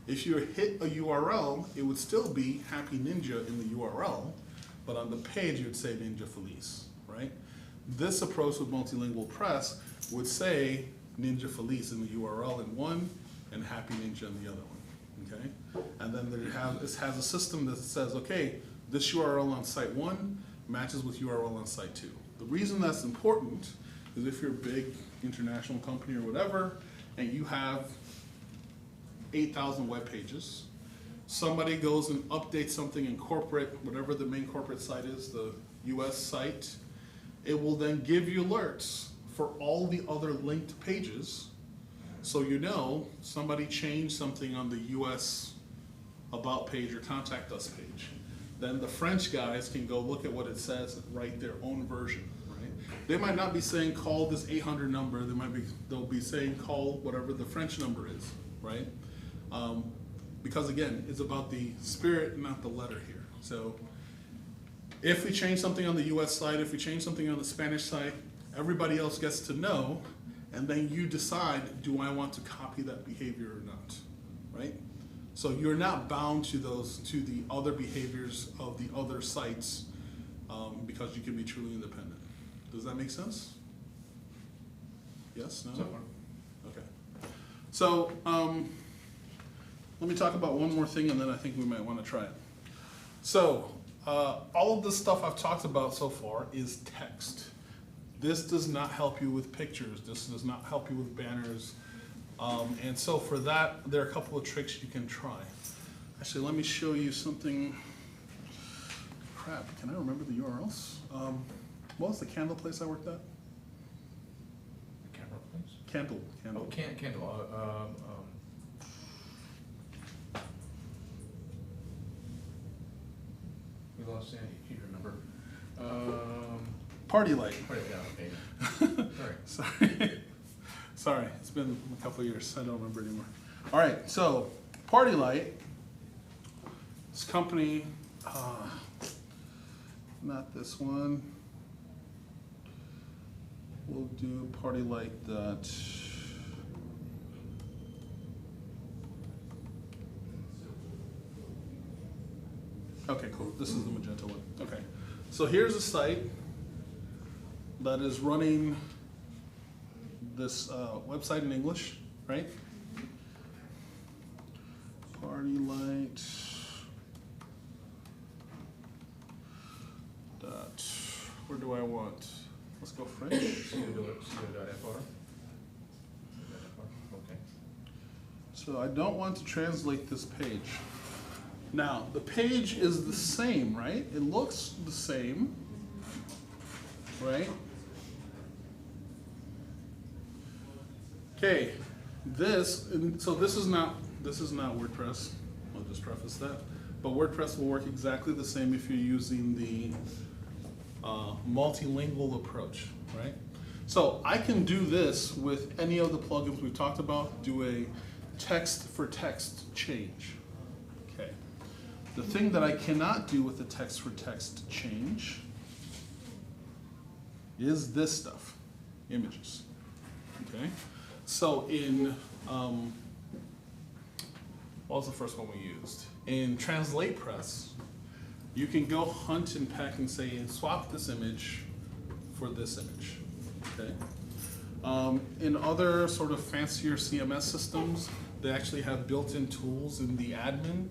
If you hit a URL, it would still be Happy Ninja in the URL, but on the page you would say Ninja Felice, right? This approach with multilingual press would say Ninja Felice in the URL in one and Happy Ninja in the other one, okay? And then it has a system that says, okay, this URL on site 1 matches with URL on site 2. The reason that's important is if you're a big international company or whatever, and you have 8,000 web pages, somebody goes and updates something in corporate, whatever the main corporate site is, the US site, it will then give you alerts for all the other linked pages, so you know somebody changed something on the US about page or contact us page. Then the French guys can go look at what it says and write their own version, right? They might not be saying call this 800 number, they'll be saying call whatever the French number is, right? Because again, it's about the spirit, not the letter here. So if we change something on the US site, if we change something on the Spanish site, everybody else gets to know, and then you decide, do I want to copy that behavior or not, right? So you're not bound to the other behaviors of the other sites because you can be truly independent. Does that make sense? Yes, no? So far. Okay. So let me talk about one more thing, and then I think we might want to try it. So all of the stuff I've talked about so far is text. This does not help you with pictures. This does not help you with banners. And so for that, there are a couple of tricks you can try. Actually, let me show you something. Crap, can I remember the URLs? What was the candle place I worked at? Camera, please. Candle. Oh, candle. Sandy, if you remember. Party light. Put it down, okay. Sorry. Sorry. Sorry, it's been a couple of years. I don't remember anymore. All right, so Party Light. This company, not this one. We'll do Party Light that. Okay, cool. This is the magenta one. Okay. So here's a site that is running this website in English, right? Party Light. Dot. Where do I want? Let's go French. Sudo.fr. Okay. So I don't want to translate this page. Now, the page is the same, right? It looks the same, right? Okay, so this is not WordPress. I'll just preface that. But WordPress will work exactly the same if you're using the multilingual approach, right? So I can do this with any of the plugins we've talked about, do a text for text change. Okay. The thing that I cannot do with the text for text change is this stuff, images. Okay. So in, what was the first one we used? In TranslatePress, you can go hunt and peck and say, swap this image for this image, okay? In other sort of fancier CMS systems, they actually have built-in tools in the admin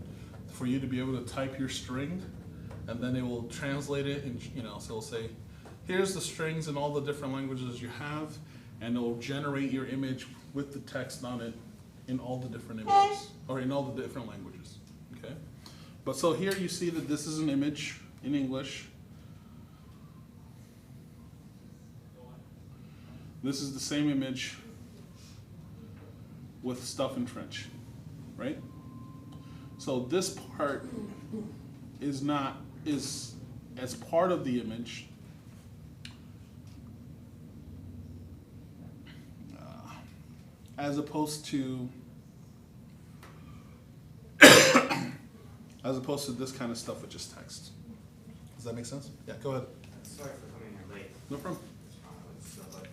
for you to be able to type your string, and then it will translate it, and so it'll say, here's the strings in all the different languages you have, and it will generate your image with the text on it in all the different images, or in all the different languages, okay? But so here you see that this is an image in English. This is the same image with stuff in French, right? So this part is as part of the image. As opposed to this kind of stuff with just text. Does that make sense? Yeah, go ahead. Sorry for coming here late. No problem. But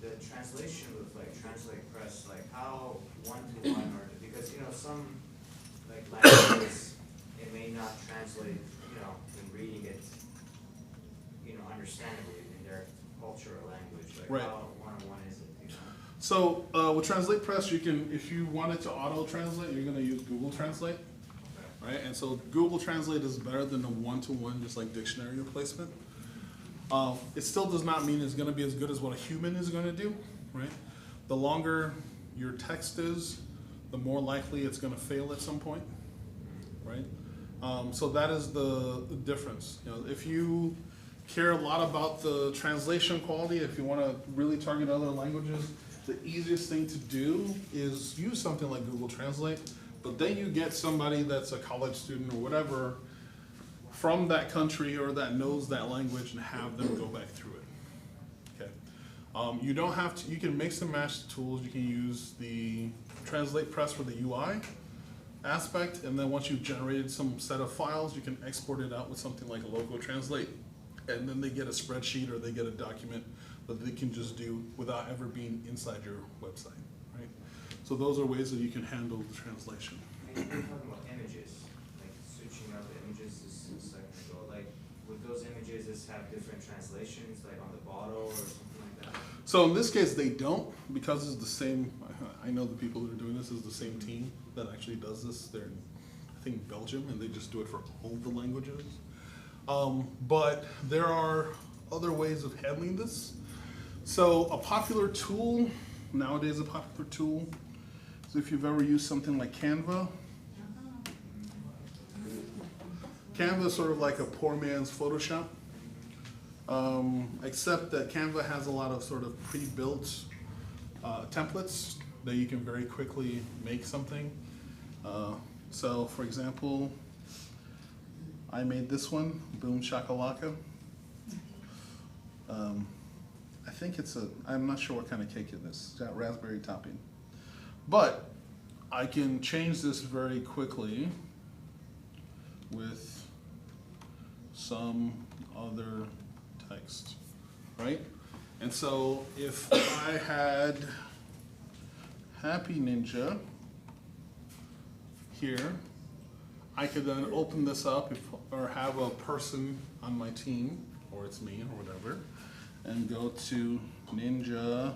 the translation with TranslatePress, how one-to-one or because some languages it may not translate in reading it understandably in their culture or language. Right. How one-on-one is it? So with TranslatePress, you can, if you wanted to auto-translate, you're going to use Google Translate, right? And so Google Translate is better than a one-to-one, just like dictionary replacement. It still does not mean it's going to be as good as what a human is going to do, right? The longer your text is, the more likely it's going to fail at some point, right? So that is the difference. If you care a lot about the translation quality, if you want to really target other languages, the easiest thing to do is use something like Google Translate, but then you get somebody that's a college student or whatever from that country or that knows that language and have them go back through it. Okay. You don't have to, you can mix and match the tools. You can use the TranslatePress for the UI aspect, and then once you've generated some set of files, you can export it out with something like a local translate. And then they get a spreadsheet or they get a document that they can just do without ever being inside your website, right? So those are ways that you can handle the translation. You're talking about images, switching out the images a second ago. Would those images just have different translations, on the bottle or something like that? So in this case, they don't, because it's the same, I know the people that are doing this is the same team that actually does this. They're in, I think, Belgium, and they just do it for all the languages. But there are other ways of handling this. So a popular tool, nowadays a popular tool, is if you've ever used something like Canva. Canva is sort of like a poor man's Photoshop, except that Canva has a lot of sort of pre-built templates that you can very quickly make something. So for example, I made this one, Boom Shakalaka. I think I'm not sure what kind of cake it is. It's got raspberry topping. But I can change this very quickly with some other text, right? And so if I had Happy Ninja here, I could then open this up or have a person on my team, or it's me or whatever, and go to Ninja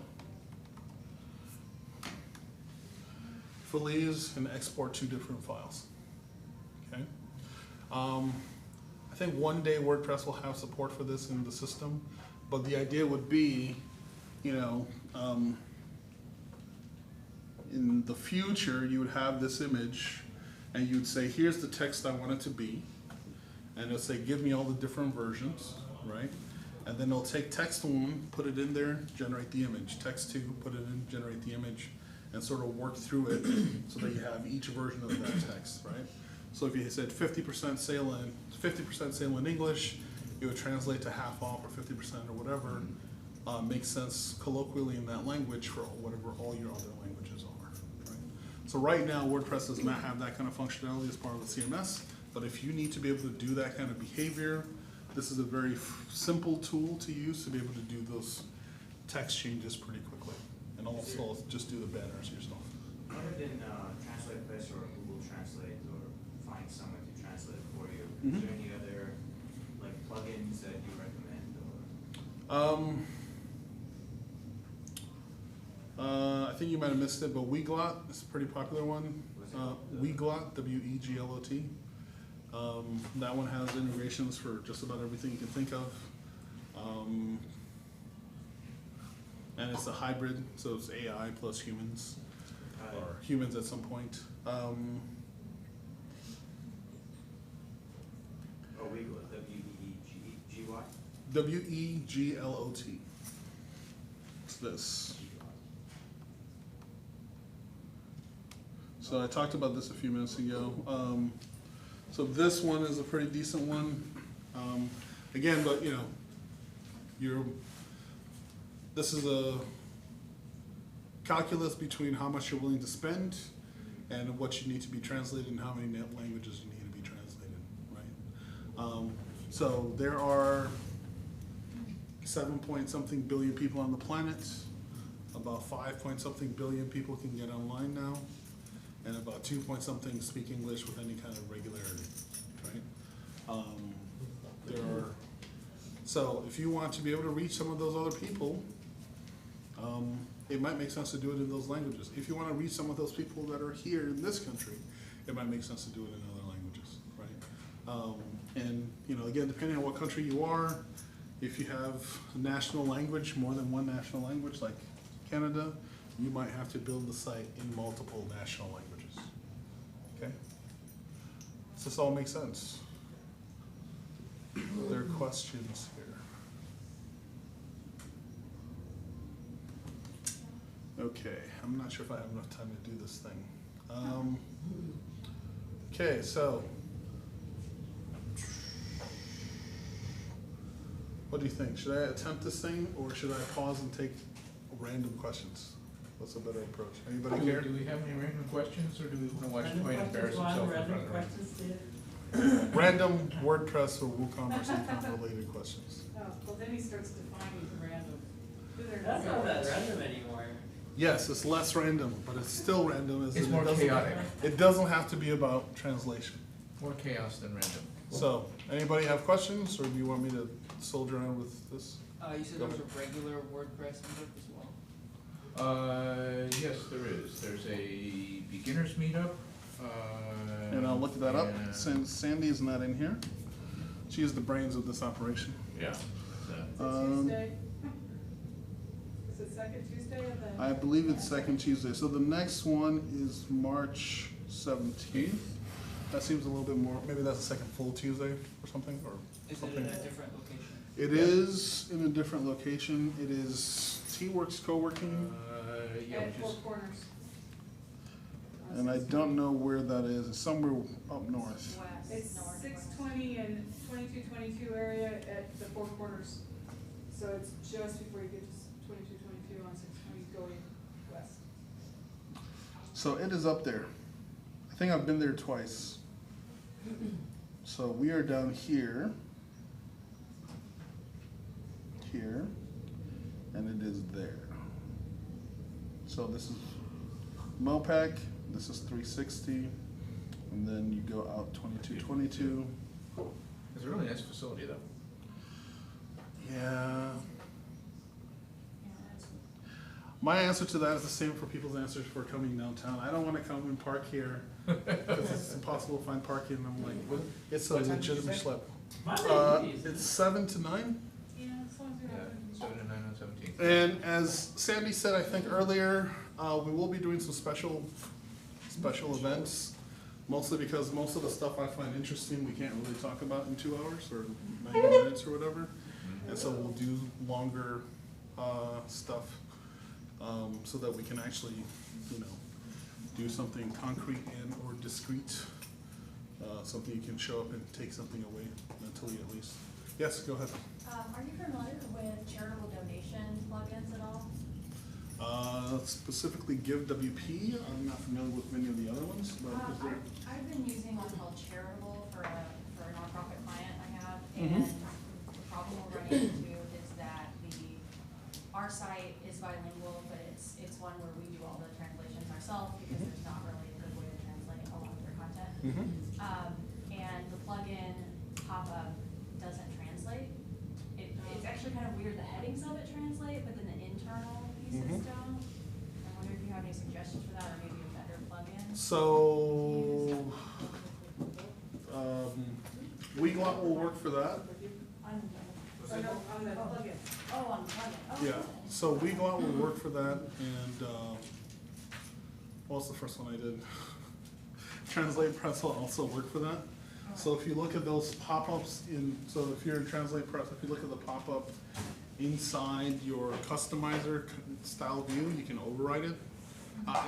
Feliz and export 2 different files. Okay. I think one day WordPress will have support for this in the system, but the idea would be, you know, in the future you would have this image and you'd say, here's the text I want it to be, and it'll say, give me all the different versions, right? And then it'll take text 1, put it in there, generate the image. Text 2, put it in, generate the image, and sort of work through it so that you have each version of that text, right? So if you said 50% sale in English, it would translate to half off or 50% or whatever makes sense colloquially in that language for whatever all your other languages are, right? So right now, WordPress does not have that kind of functionality as part of the CMS, but if you need to be able to do that kind of behavior, this is a very simple tool to use to be able to do those text changes pretty quickly. And also just do the banners yourself. Other than Translate Press or Google Translate or find someone to translate it for you, is there any other like plugins that you recommend? Or I think you might have missed it, but Weglot is a pretty popular one. Weglot, W-E-G-L-O-T. That one has integrations for just about everything you can think of. And it's a hybrid, so it's AI plus humans, or humans at some point. Weglot, W-E-G-G-Y? W-E-G-L-O-T. It's this. So I talked about this a few minutes ago. So this one is a pretty decent one. Again, but you know, this is a calculus between how much you're willing to spend and what you need to be translated and how many languages you need to be translated, right? So there are 7-point-something billion people on the planet. About 5-point-something billion people can get online now. And about 2-point-something speak English with any kind of regularity, right? So if you want to be able to reach some of those other people, it might make sense to do it in those languages. If you want to reach some of those people that are here in this country, it might make sense to do it in other languages, right? And you know, again, depending on what country you are, if you have a national language, more than one national language, like Canada, you might have to build the site in multiple national languages. Okay? Does this all make sense? Are there questions here? Okay, I'm not sure if I have enough time to do this thing. Okay, so what do you think? Should I attempt this thing, or should I pause and take random questions? What's a better approach? Anybody care? Do we have any random questions, or do we want to watch Dwayne embarrass himself in front of the Random WordPress or WooCommerce account related questions. Oh, well, then he starts defining random. That's not that random anymore. Yes, it's less random, but it's still random. It's more chaotic. It doesn't have to be about translation. More chaos than random. So, anybody have questions, or do you want me to soldier on with this? You said there was a regular WordPress meetup as well? Yes, there is. There's a beginners meetup. And I'll look that up and- since Sandy is not in here. She is the brains of this operation. Yeah. Is it Tuesday? Is it second Tuesday of the? I believe it's second Tuesday. So the next one is March 17th. That seems a little bit more, maybe that's the second full Tuesday or something, or Is it something. in a different location? It is in a different location. It is T-Works Co-working. Yeah, At which Four is, Corners. and I don't know where that is. It's somewhere up north. It's It's north. 620 and 2222 area at the Four Corners. So it's just before you get to 2222 on 620 going west. So it is up there. I think I've been there twice. So we are down here, and it is there. So this is Mopac, this is 360, and then you go out 2222. It's a really nice facility though. Yeah. My answer to that is the same for people's answers for coming downtown. I don't want to come and park here because it's impossible to find parking. And I'm like, what? It's a What time did you legitimate say? schlep. Monday, It's 7 to 9. Yeah, as long as you're Yeah, not. 7 to 9 on 17th. And as Sandy said, I think earlier, we will be doing some special events. Mostly because most of the stuff I find interesting, we can't really talk about in 2 hours or 90 minutes or whatever. And so we'll do longer, stuff, so that we can actually, do something concrete and or discrete. Something you can show up and take something away mentally at least. Yes, go ahead. Are you familiar with charitable donation plugins at all? Specifically GiveWP, I'm not familiar with many of the other ones, but is there? I've been using one called Charitable for a nonprofit client I have, Mhm. and the problem we're running into is that our site is bilingual, but it's one where we do all the translations ourselves because there's not really a good way to translate a lot of their content. And the plugin pop-up doesn't translate. It's actually kind of weird, the headings of it translate, but then the internal pieces don't. I wonder if you have any suggestions for that, or maybe a better plugin? So, Weglot will work for that. On the plugin. Oh, on the plugin, oh. Yeah, so Weglot will work for that, and, what was the first one I did? Translate Press will also work for that. So if you look at those pop-ups so if you're in Translate Press, if you look at the pop-up inside your customizer style view, you can override it.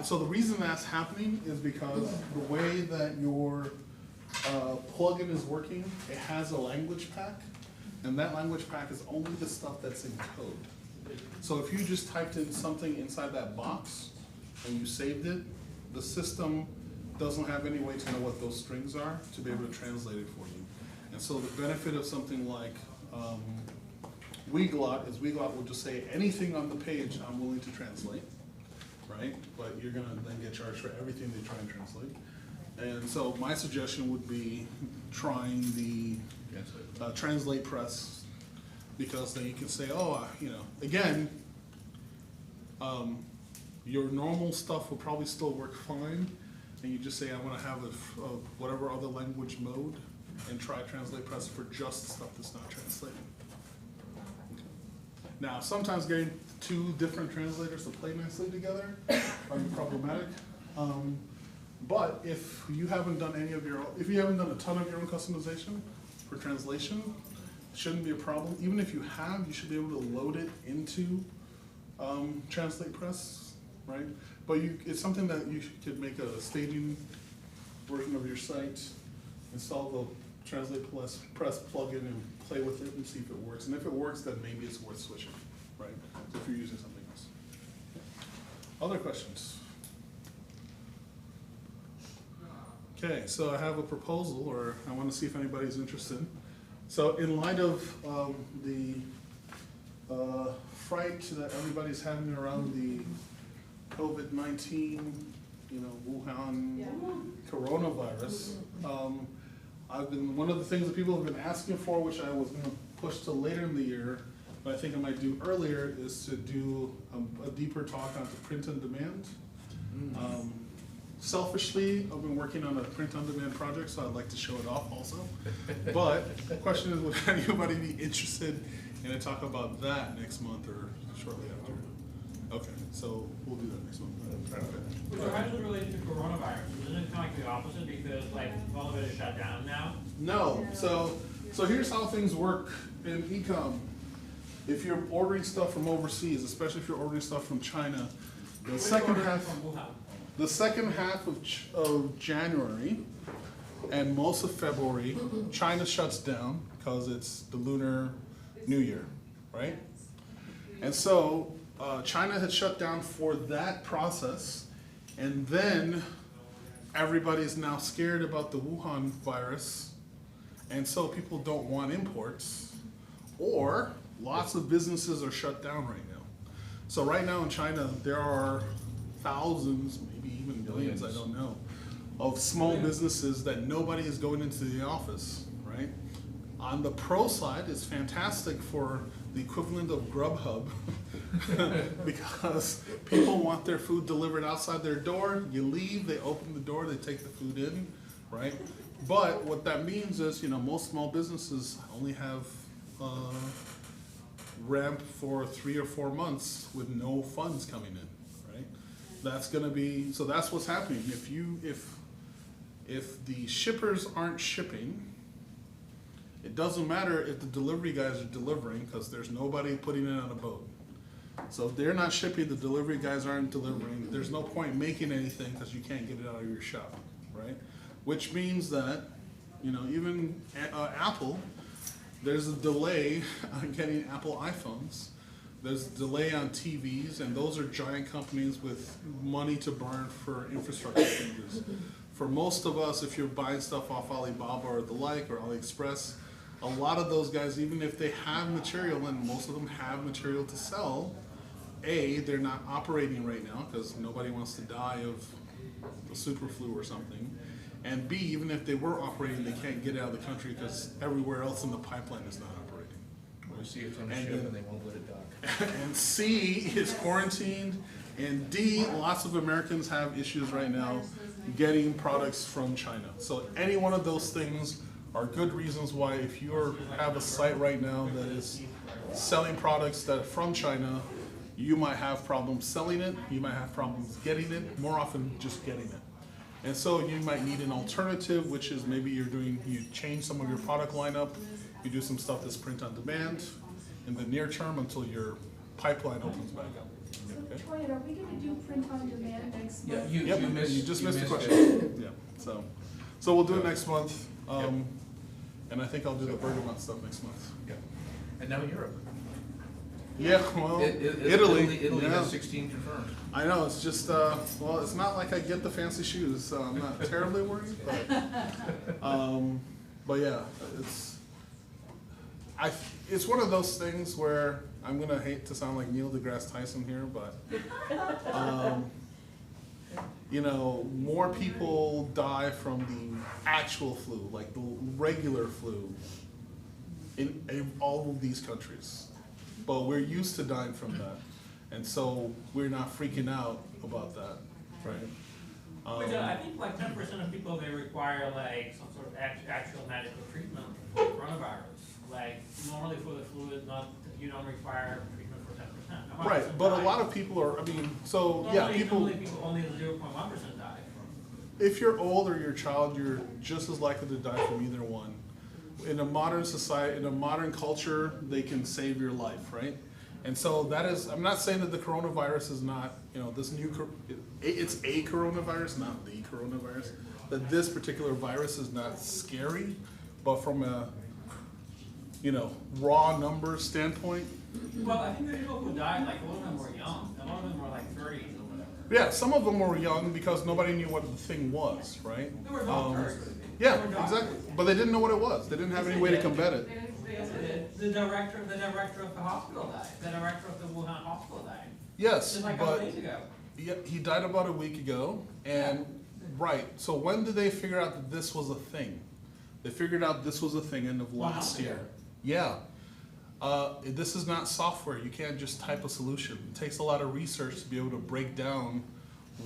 So the reason that's happening is because the way that your plugin is working, it has a language pack, and that language pack is only the stuff that's in code. So if you just typed in something inside that box and you saved it, the system doesn't have any way to know what those strings are to be able to translate it for you. And so the benefit of something like Weglot is Weglot will just say anything on the page I'm willing to translate, right? But you're gonna then get charged for everything they try and translate. And so my suggestion would be trying the Translate Press, because then you can say, again, your normal stuff will probably still work fine, and you just say, I wanna have whatever other language mode, and try Translate Press for just the stuff that's not translated. Now, sometimes getting 2 different translators to play nicely together might be problematic. But if you haven't done if you haven't done a ton of your own customization for translation, it shouldn't be a problem. Even if you have, you should be able to load it into Translate Press, right? But it's something that you could make a staging version of your site, install the Translate Press plugin and play with it and see if it works. And if it works, then maybe it's worth switching, right? If you're using something else. Other questions? Okay, so I have a proposal, or I want to see if anybody's interested. So in light of the fright that everybody's having around the COVID-19, Wuhan coronavirus, one of the things that people have been asking for, which I was gonna push to later in the year, but I think I might do earlier, is to do a deeper talk on print on demand. Selfishly, I've been working on a print on demand project, so I'd like to show it off also. But the question is, would anybody be interested in a talk about that next month or shortly after? Okay, so we'll do that next month. So how does it relate to coronavirus? Isn't it kind of like the opposite, because all of it is shut down now? No, so here's how things work in e-com. If you're ordering stuff from overseas, especially if you're ordering stuff from China, the second half. From Wuhan. the second half of January and most of February, China shuts down because it's the Lunar New Year, right? And so China had shut down for that process, and then everybody's now scared about the Wuhan virus, and so people don't want imports, or lots of businesses are shut down right now. So right now in China, there are thousands, maybe even millions, I don't know, of small businesses that nobody is going into the office, right? On the pro side, it's fantastic for the equivalent of Grubhub because people want their food delivered outside their door. You leave, they open the door, they take the food in, right? But what that means is, you know, most small businesses only have ramp for 3 or 4 months with no funds coming in, right? That's gonna be, so that's what's happening. If the shippers aren't shipping, it doesn't matter if the delivery guys are delivering because there's nobody putting it on a boat. So if they're not shipping, the delivery guys aren't delivering, there's no point making anything because you can't get it out of your shop, right? Which means that, you know, even Apple, there's a delay on getting Apple iPhones. There's a delay on TVs, and those are giant companies with money to burn for infrastructure changes. For most of us, if you're buying stuff off Alibaba or the like, or AliExpress, a lot of those guys, even if they have material, and most of them have material to sell, A, they're not operating right now because nobody wants to die of the super flu or something. And B, even if they were operating, they can't get out of the country because everywhere else in the pipeline is not operating. We see it's on the ship and they won't let it dock. And C is quarantined, and D, lots of Americans have issues right now getting products from China. So any one of those things are good reasons why if you have a site right now that is selling products that are from China, you might have problems selling it, you might have problems getting it, more often just getting it. And so you might need an alternative, which is maybe you change some of your product lineup, you do some stuff that's print on demand in the near term until your pipeline opens back up. Okay? So Troy, are we gonna do print on demand next Yeah, month? you Yep, missed. you just missed the it. question. Yeah, so we'll do it next month, and I think I'll do the bergamot stuff next month. Yeah. And now Europe. Yeah, well, Italy Italy, yeah. has 16 confirmed. I know, it's just, well, it's not like I get the fancy shoes, so I'm not terribly worried, but yeah, it's one of those things where I'm gonna hate to sound like Neil deGrasse Tyson here, but, you know, more people die from the actual flu, like the regular flu, in all of these countries. But we're used to dying from that, and so we're not freaking out about that, right? Which I think like 10% of people, they require like some sort of actual medical treatment for coronavirus. Like normally for the flu, it's not, you don't require treatment for 10%. Right, but a lot of people are, I mean, so yeah, Normally people only 0.1% die from. if you're old or you're a child, you're just as likely to die from either one. In a modern society, in a modern culture, they can save your life, right? And so that is, I'm not saying that the coronavirus is not, you know, this new, it's a coronavirus, not the coronavirus. That this particular virus is not scary, but from a, you know, raw numbers standpoint. Well, I think the people who died, like a lot of them were young. A lot of them were like 30s or whatever. Yeah, some of them were young because nobody knew what the thing was, right? They were doctors. Yeah, They were doctors. exactly. But they didn't know what it was. They didn't have any way to combat it. The director of the hospital died. The director of the Wuhan hospital died. Yes, Just like a couple but days ago. yeah, he died about a week ago, and right. So when did they figure out that this was a thing? They figured out this was a thing end of last year. Yeah. This is not software. You can't just type a solution. It takes a lot of research to be able to break down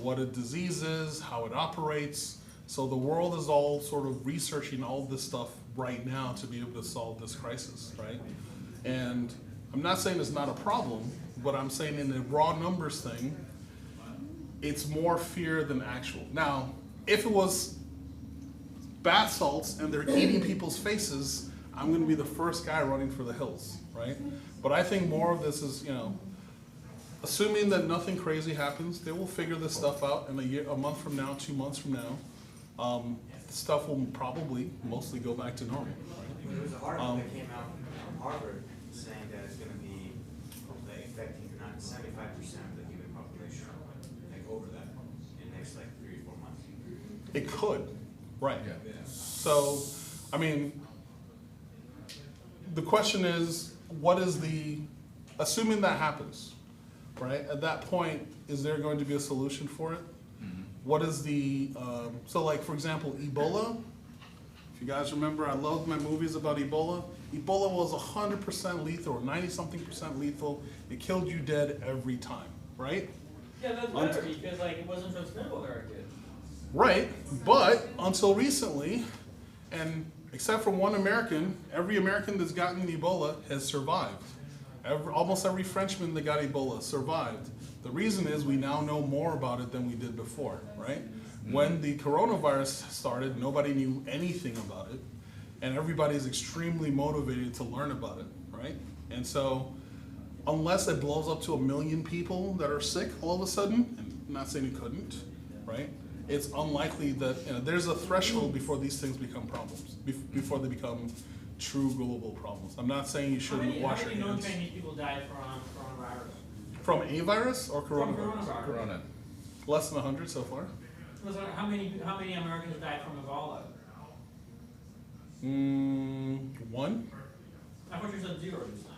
what a disease is, how it operates. So the world is all sort of researching all this stuff right now to be able to solve this crisis, right? And I'm not saying it's not a problem, but I'm saying in the raw numbers thing, it's more fear than actual. Now, if it was bath salts and they're eating people's faces, I'm gonna be the first guy running for the hills, right? But I think more of this is, you know, assuming that nothing crazy happens, they will figure this stuff out in a month from now, 2 months from now. Stuff will probably mostly go back to normal. There was an article that came out from Harvard saying that it's gonna be like affecting not 75% of the human population, like over that in the next like 3 or 4 months. It could, right. Yeah. So, I mean, the question is, what is assuming that happens, right? At that point, is there going to be a solution for it? What is so like, for example, Ebola, if you guys remember, I love my movies about Ebola. Ebola was 100% lethal, or 90-something% lethal. It killed you dead every time, right? Yeah, that's better, because like, it wasn't transmittable very good. Right, but until recently, and except for one American, every American that's gotten Ebola has survived. Almost every Frenchman that got Ebola survived. The reason is we now know more about it than we did before, right? When the coronavirus started, nobody knew anything about it, and everybody's extremely motivated to learn about it, right? And so, unless it blows up to 1 million people that are sick all of a sudden, and I'm not saying it couldn't, right? It's unlikely that, there's a threshold before these things become problems, before they become true global problems. I'm not saying you shouldn't wash your How many known hands. Chinese people died from coronavirus? From a virus or From coronavirus? coronavirus. Corona. Less than 100 so far. How many Americans died from Ebola? 1. I thought you said 0 just now.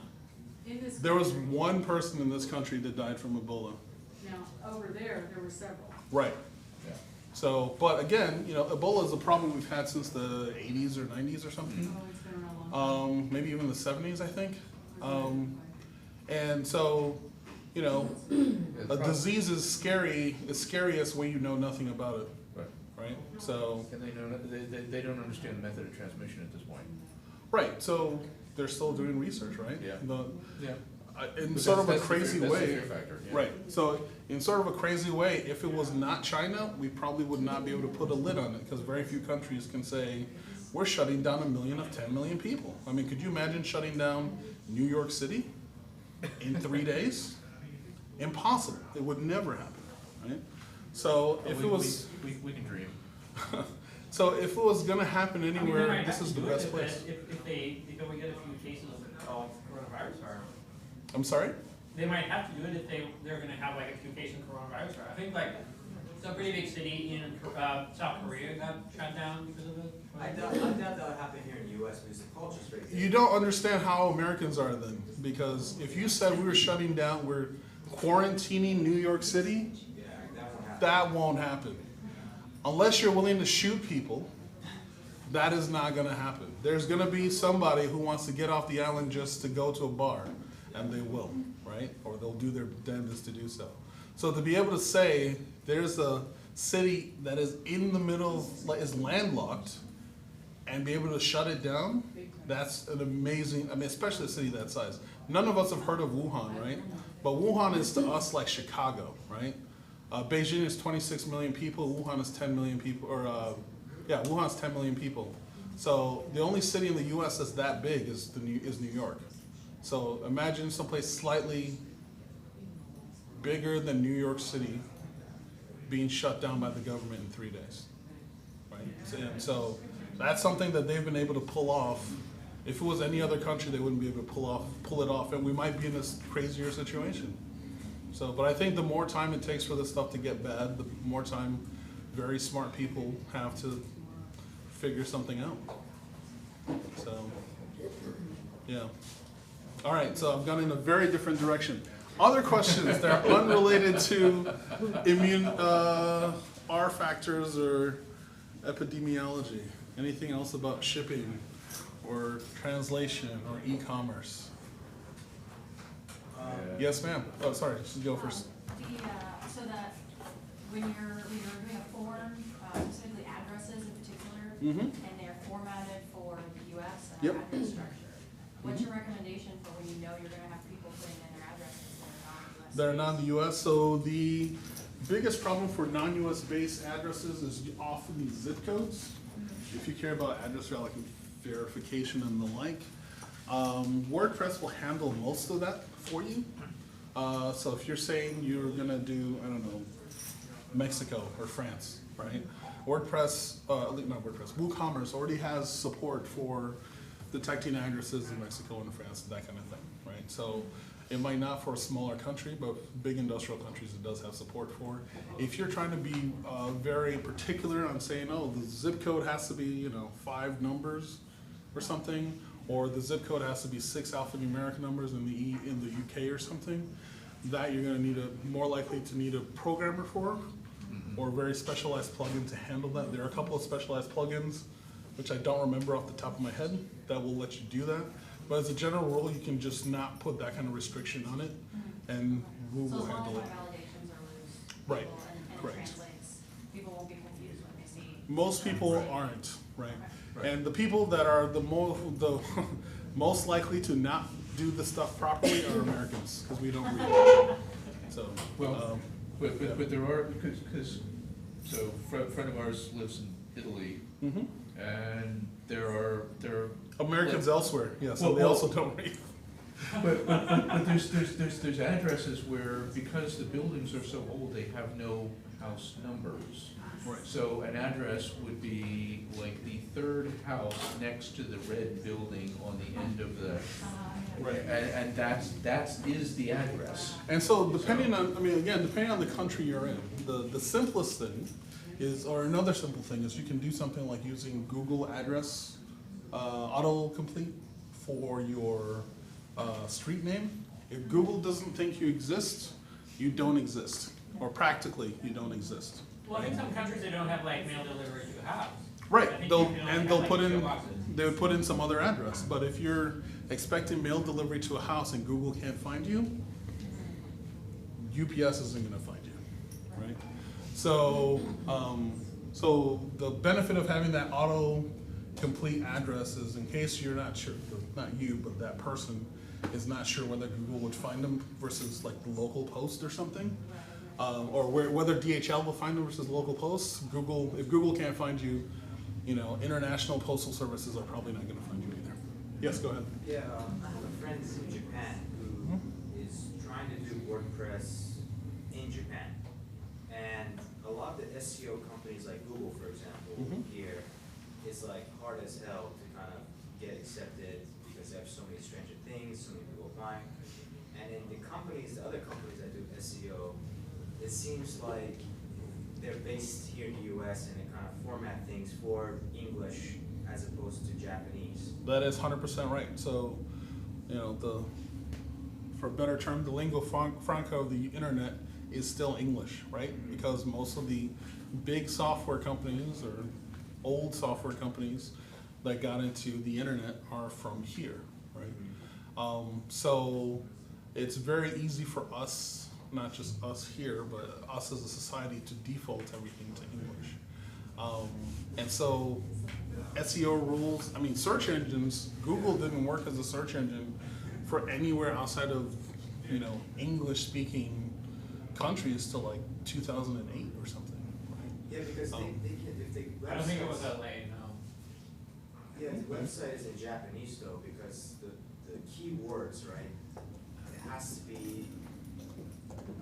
In this. There was one person in this country that died from Ebola. Now, over there were several. Right. Yeah. So, but again, Ebola is a problem we've had since the 80s or 90s or something. Oh, it's been around a long time. Maybe even the 70s, I think. And so, a disease is scary. It's scariest when you know nothing about it, Right. right? So, And they don't understand the method of transmission at this point. right. So they're still doing research, right? Yeah. Yeah. In But sort of a that's the crazy fear- that's the way. fear factor, yeah. Right. So in sort of a crazy way, if it was not China, we probably would not be able to put a lid on it because very few countries can say, we're shutting down 1 million of 10 million people. I mean, could you imagine shutting down New York City in 3 days? Impossible. It would never happen, right? So if it was, We can dream. so if it was gonna happen I mean, they anywhere, might this have is to the do it best if place. If we get a few cases of coronavirus, or I'm sorry? they might have to do it if they're gonna have like a few cases of coronavirus. Or I think like some pretty big city in South Korea got shut down because of it. I doubt that would happen here in the US because the culture's very different. You don't understand how Americans are then, because if you said we were shutting down, we're quarantining New York City, Yeah, that won't happen. that won't happen. Unless you're willing to shoot people, that is not gonna happen. There's gonna be somebody who wants to get off the island just to go to a bar, and they will, right? Or they'll do their damnedest to do so. So to be able to say, there's a city that is in the middle, is landlocked, and be able to shut it down, that's an amazing, I mean, especially a city that size. None of us have heard of Wuhan, right? But Wuhan is to us like Chicago, right? Beijing is 26 million people, Wuhan is 10 million people, Wuhan's 10 million people. So the only city in the US that's that big is New York. So imagine someplace slightly bigger than New York City being shut down by the government in 3 days, right? So that's something that they've been able to pull off. If it was any other country, they wouldn't be able to pull it off, and we might be in this crazier situation. So, but I think the more time it takes for this stuff to get bad, the more time very smart people have to figure something out. So, yeah. All right, so I've gone in a very different direction. Other questions that are unrelated to R factors or epidemiology? Anything else about shipping or translation or e-commerce? Yes, ma'am. Oh, sorry, just go first. So that when you're doing a form, specifically addresses in particular, and they're formatted for the US and Yep. our address structure, what's your recommendation for when you know you're gonna have people putting in their addresses that are non-US? They're non-US, so the biggest problem for non-US based addresses is often the zip codes. If you care about address verification and the like. WordPress will handle most of that for you. So if you're saying you're gonna do, I don't know, Mexico or France, right? WordPress, not WordPress, WooCommerce already has support for detecting addresses in Mexico and France, that kind of thing, right? So it might not for a smaller country, but big industrial countries it does have support for. If you're trying to be very particular on saying, oh, the zip code has to be, 5 numbers or something, or the zip code has to be 6 alphanumeric numbers in the UK or something, that you're going to more likely to need a programmer for, or a very specialized plugin to handle that. There are a couple of specialized plugins, which I don't remember off the top of my head, that will let you do that. But as a general rule, you can just not put that kind of restriction on it, and Google So will as long as handle my it. validations are loose, Right, people, and it correct. translates, people won't be confused when they see. Most people aren't, right? And the people that are the most likely to not do the stuff properly are Americans, because we don't read. So, Well, but there are, so a friend of ours lives in Italy, mhm. and there are Americans elsewhere, yes, Well, and they well- also don't read. But there's addresses where, because the buildings are so old, they have no house numbers. Right. So an address would be like the third house next to the red building on the end of the, Right. and that is the address. And so depending on, depending on the country you're in, the simplest thing is, or another simple thing is you can do something like using Google address autocomplete for your street name. If Google doesn't think you exist, you don't exist, or practically you don't exist. Well, in some countries, they don't have like mail delivery to a house. I Right, think they'll, you can only and have, they'll like, put in, mailboxes. they would put in some other address, but if you're expecting mail delivery to a house and Google can't find you, UPS isn't gonna find you, right? So, so the benefit of having that auto-complete address is in case you're not sure, not you, but that person is not sure whether Google would find them versus like the local post or something. Or whether DHL will find them versus local posts. Google, if Google can't find you, international postal services are probably not gonna find you either. Yes, go ahead. Yeah, I have a friend in Japan who is trying to do WordPress in Japan. And a lot of the SEO companies like Google, for example, Mhm. here, is like hard as hell to kind of get accepted because they have so many stranger things, so many people applying. And in the companies, the other companies that do SEO, it seems like they're based here in the US and they kind of format things for English as opposed to Japanese. That is 100% right. So, for a better term, the lingua franca of the internet is still English, right? Because most of the big software companies or old software companies that got into the internet are from here, right? So it's very easy for us, not just us here, but us as a society to default everything to English. And so SEO rules, search engines, Google didn't work as a search engine for anywhere outside of, English speaking countries till like 2008 or something, right? Yeah, because they can, if they. I don't think it was LA, no. Yeah, the website is in Japanese though, because the keywords, right, it has to be,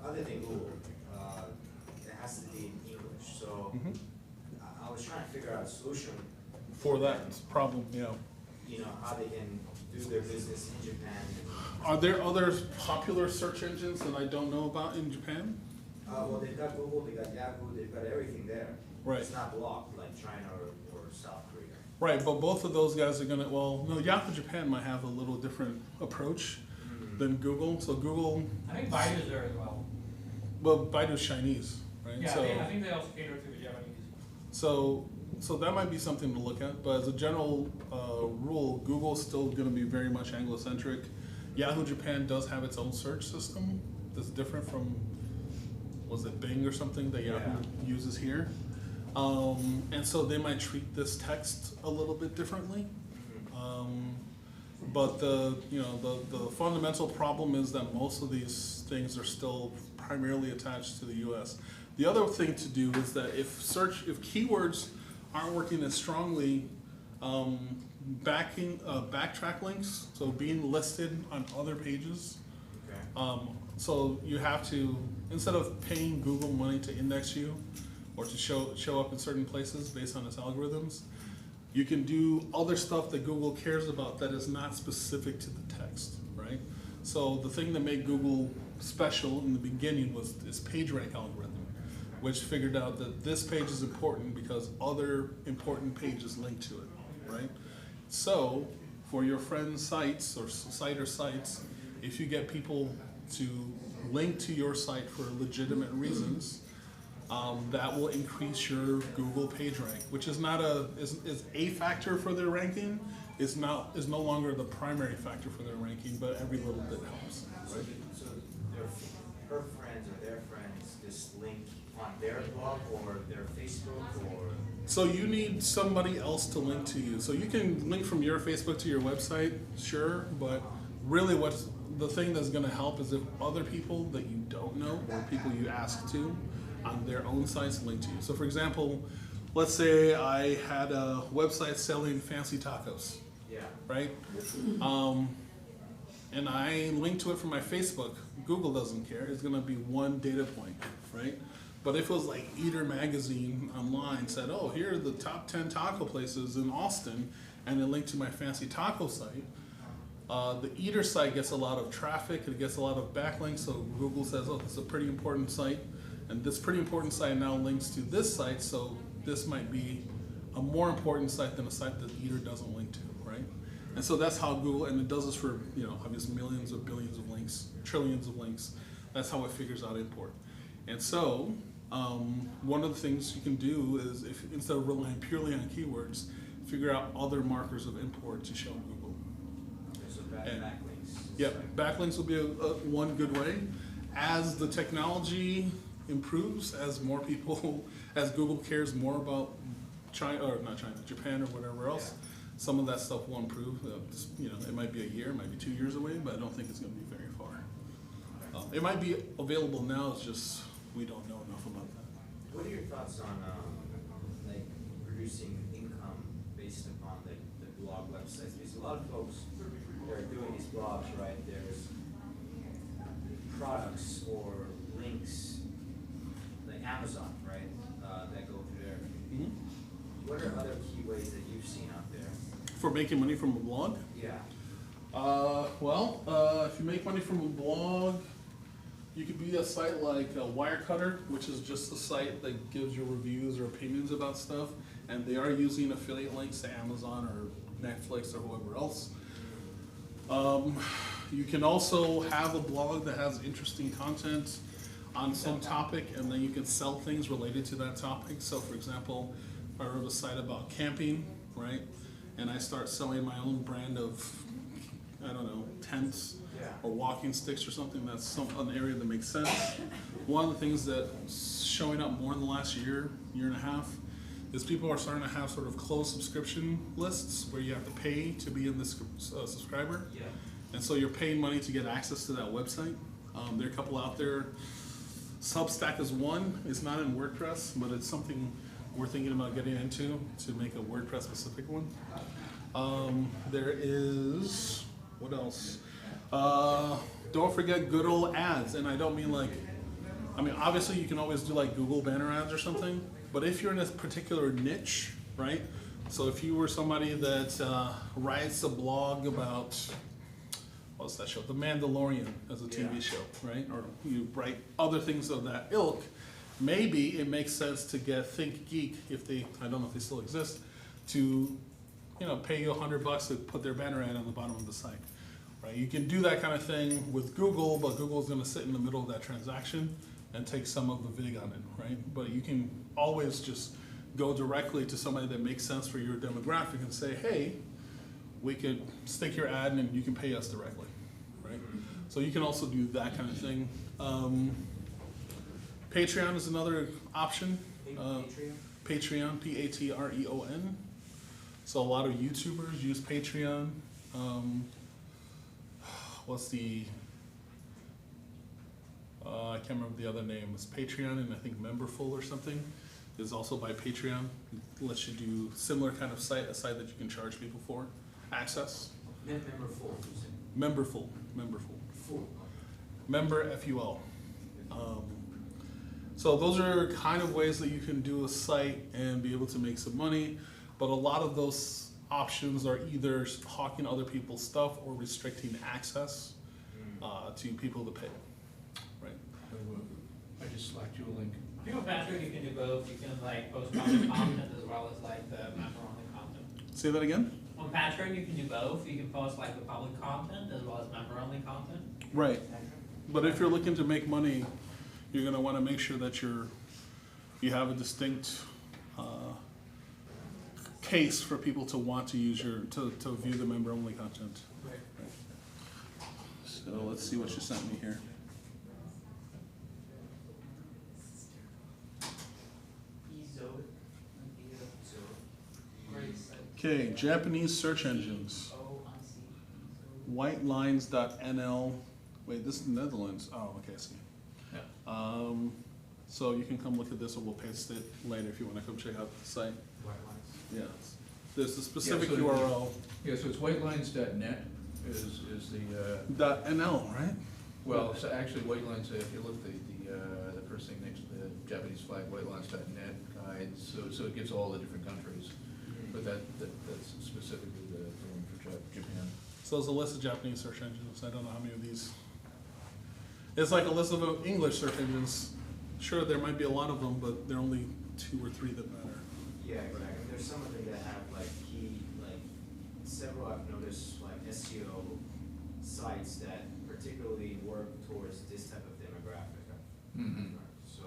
other than Google, it has to be in English, so Mhm. I was trying to figure out a solution. For that problem, How they can do their business in Japan. Are there other popular search engines that I don't know about in Japan? Well, they've got Google, they've got Yahoo, they've got everything there. Right. It's not blocked like China or South Korea. Right, but both of those guys are gonna, Yahoo Japan might have a little different approach than Google. So Google, I think Baidu's there as well. Baidu's Chinese, right? Yeah, So, I think they also cater to the Japanese. so that might be something to look at, but as a general rule, Google's still gonna be very much Anglo-centric. Yahoo Japan does have its own search system that's different from, was it Bing or something that Yahoo uses here? And so they might treat this text a little bit differently. But the fundamental problem is that most of these things are still primarily attached to the US. The other thing to do is that if keywords aren't working as strongly, backtrack links, so being listed on other pages, Okay. so you have to, instead of paying Google money to index you or to show up in certain places based on its algorithms, you can do other stuff that Google cares about that is not specific to the text, right? So the thing that made Google special in the beginning was its PageRank algorithm, which figured out that this page is important because other important pages link to it, right? So for your friends' sites or sites, if you get people to link to your site for legitimate reasons, that will increase your Google PageRank, which is not is a factor for their ranking. Is no longer the primary factor for their ranking, but every little bit helps. Right? So her friends or their friends just link on their blog or their Facebook or. So you need somebody else to link to you. So you can link from your Facebook to your website, sure, but really what's the thing that's going to help is if other people that you don't know or people you ask to on their own sites link to you. So for example, let's say I had a website selling fancy tacos, Yeah. right? And I link to it from my Facebook. Google doesn't care. It's going to be one data point, right? But if it was like Eater Magazine online said, oh, here are the top 10 taco places in Austin, and it linked to my fancy taco site, the Eater site gets a lot of traffic, it gets a lot of backlinks, so Google says, oh, this is a pretty important site, and this pretty important site now links to this site, so this might be a more important site than a site that Eater doesn't link to, right? And so that's how Google, and it does this for, obviously millions of billions of links, trillions of links. That's how it figures out import. And so, one of the things you can do is, if instead of relying purely on keywords, figure out other markers of import to show Google. So backlinks. Yep, backlinks will be one good way. As the technology improves, as more people, as Google cares more about China, or not China, Japan or whatever else, some of that stuff will improve. It might be a year, it might be 2 years away, but I don't think it's going to be very far. It might be available now, it's just we don't know enough about that. What are your thoughts on like producing income based upon the blog websites? Because a lot of folks that are doing these blogs, right? There's products or links like Amazon, right? That go through there. Mm-hmm. What are other key ways that you've seen out there? For making money from a blog? Yeah. If you make money from a blog, you could be a site like Wirecutter, which is just a site that gives you reviews or opinions about stuff, and they are using affiliate links to Amazon or Netflix or whoever else. You can also have a blog that has interesting content on some topic, and then you can sell things related to that topic. So for example, if I wrote a site about camping, right, and I start selling my own brand of, tents or walking sticks or something, that's an area that makes sense. One of the things that's showing up more in the last year and a half, is people are starting to have sort of closed subscription lists where you have to pay to be in the subscriber. Yeah. And so you're paying money to get access to that website. There are a couple out there. Substack is one. It's not in WordPress, but it's something we're thinking about getting into to make a WordPress specific one. There is, what else? Don't forget good old ads. And I don't mean obviously you can always do like Google banner ads or something, but if you're in a particular niche, right? So if you were somebody that writes a blog about, what's that show? The Mandalorian as a TV show, right? Or you write other things of that ilk, maybe it makes sense to get ThinkGeek, I don't know if they still exist, to pay you $100 to put their banner ad on the bottom of the site. Right? You can do that kind of thing with Google, but Google's going to sit in the middle of that transaction and take some of the vig on it, right? But you can always just go directly to somebody that makes sense for your demographic and say, hey, we could stick your ad and you can pay us directly, right? So you can also do that kind of thing. Patreon is another option. Patreon, Patreon. So a lot of YouTubers use Patreon. I can't remember the other name. It's Patreon, and I think Memberful or something is also by Patreon. It lets you do similar kind of site, a site that you can charge people for access. Memberful. Memberful. Full. member FUL. So those are kind of ways that you can do a site and be able to make some money, but a lot of those options are either hawking other people's stuff or restricting access to people to pay. Right. I just slacked you a link. You know, Patrick, you can do both. You can like post public content as well as like the member-only content. Say that again? On Patreon, you can do both. You can post like the public content as well as member-only content. Right. But if you're looking to make money, you're gonna wanna make sure that you have a distinct case for people to want to use to view the member-only content. Right. So let's see what you sent me here. Okay, Japanese search engines. Whitelines.nl. Wait, this is Netherlands. Oh, okay, I see. Yeah. So you can come look at this, or we'll paste it later if you want to come check out the site. Yeah. There's a specific Yeah, so- URL. Yeah, so it's whitelines.net is the, .nl, right? well, so actually whitelines, if you look at the first thing next to the Japanese flag, whitelines.net guides, so it gives all the different countries. But that's specifically the one for Japan. So there's a list of Japanese search engines. I don't know how many of these. It's like a list of English search engines. Sure, there might be a lot of them, but there are only 2 or 3 that matter. Yeah, exactly. There's some of them that have like key, like several I've noticed like SEO sites that particularly work towards this type of demographic. Mm-hmm. So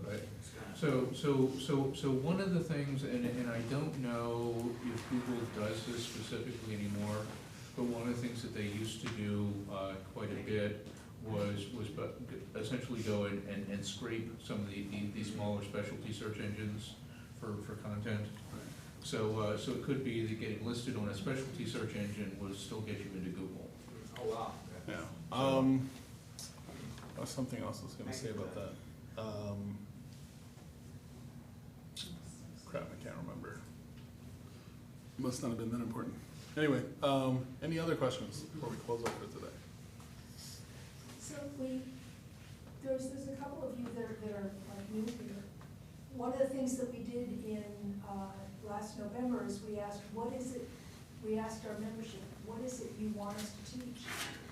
Right. it's kind of. So one of the things, and I don't know if Google does this specifically anymore, but one of the things that they used to do quite a bit was essentially go and scrape some of the smaller specialty search engines for content. So it could be that getting listed on a specialty search engine will still get you into Google. Oh, wow. Okay. Yeah. That's something else I was gonna say about that. Crap, I can't remember. Must not have been that important. Anyway, any other questions before we close up for today? So there's a couple of you that are like new here. One of the things that we did in last November is we asked our membership, what is it you want us to teach?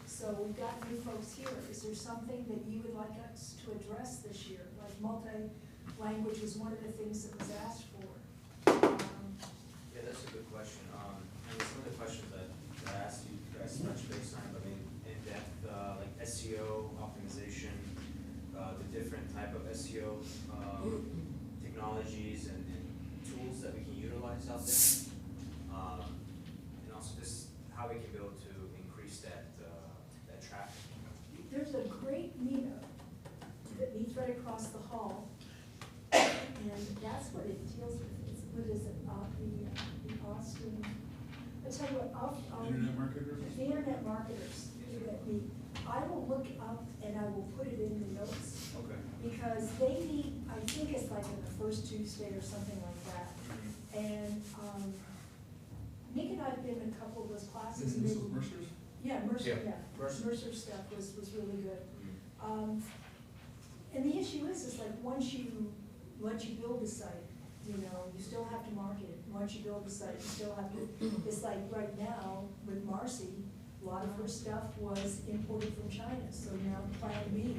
So we've got new folks here. Is there something that you would like us to address this year? Like multi-language was one of the things that was asked for. Yeah, that's a good question. And some of the questions that I asked you guys touch base on, I mean, in depth, like SEO optimization, the different type of SEO technologies and tools that we can utilize out there. And also just how we can be able to increase that traffic. There's a great meetup that meets right across the hall, and that's what it deals with. It's, what is it, the Austin, I tell you what, Internet marketers? the internet marketers that meet. I will look up and I will put it in the notes, Okay. because they meet, I think it's like on the first Tuesday or something like that. And, Nick and I have been in a couple of those classes. and This they- is Mercer's? Yeah, Mercer, Yeah. yeah. Mercer. Mercer stuff was really good. Mm. And the issue is like, once you build a site, you know, you still have to market it. Once you build a site, you still have to, it's like right now with Marcy, a lot of her stuff was imported from China, so now Plan B,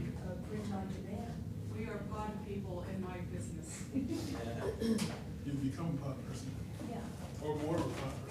print on demand. We are pod people in my business. Yeah. You've become a pod person, Yeah. or more of a pod person.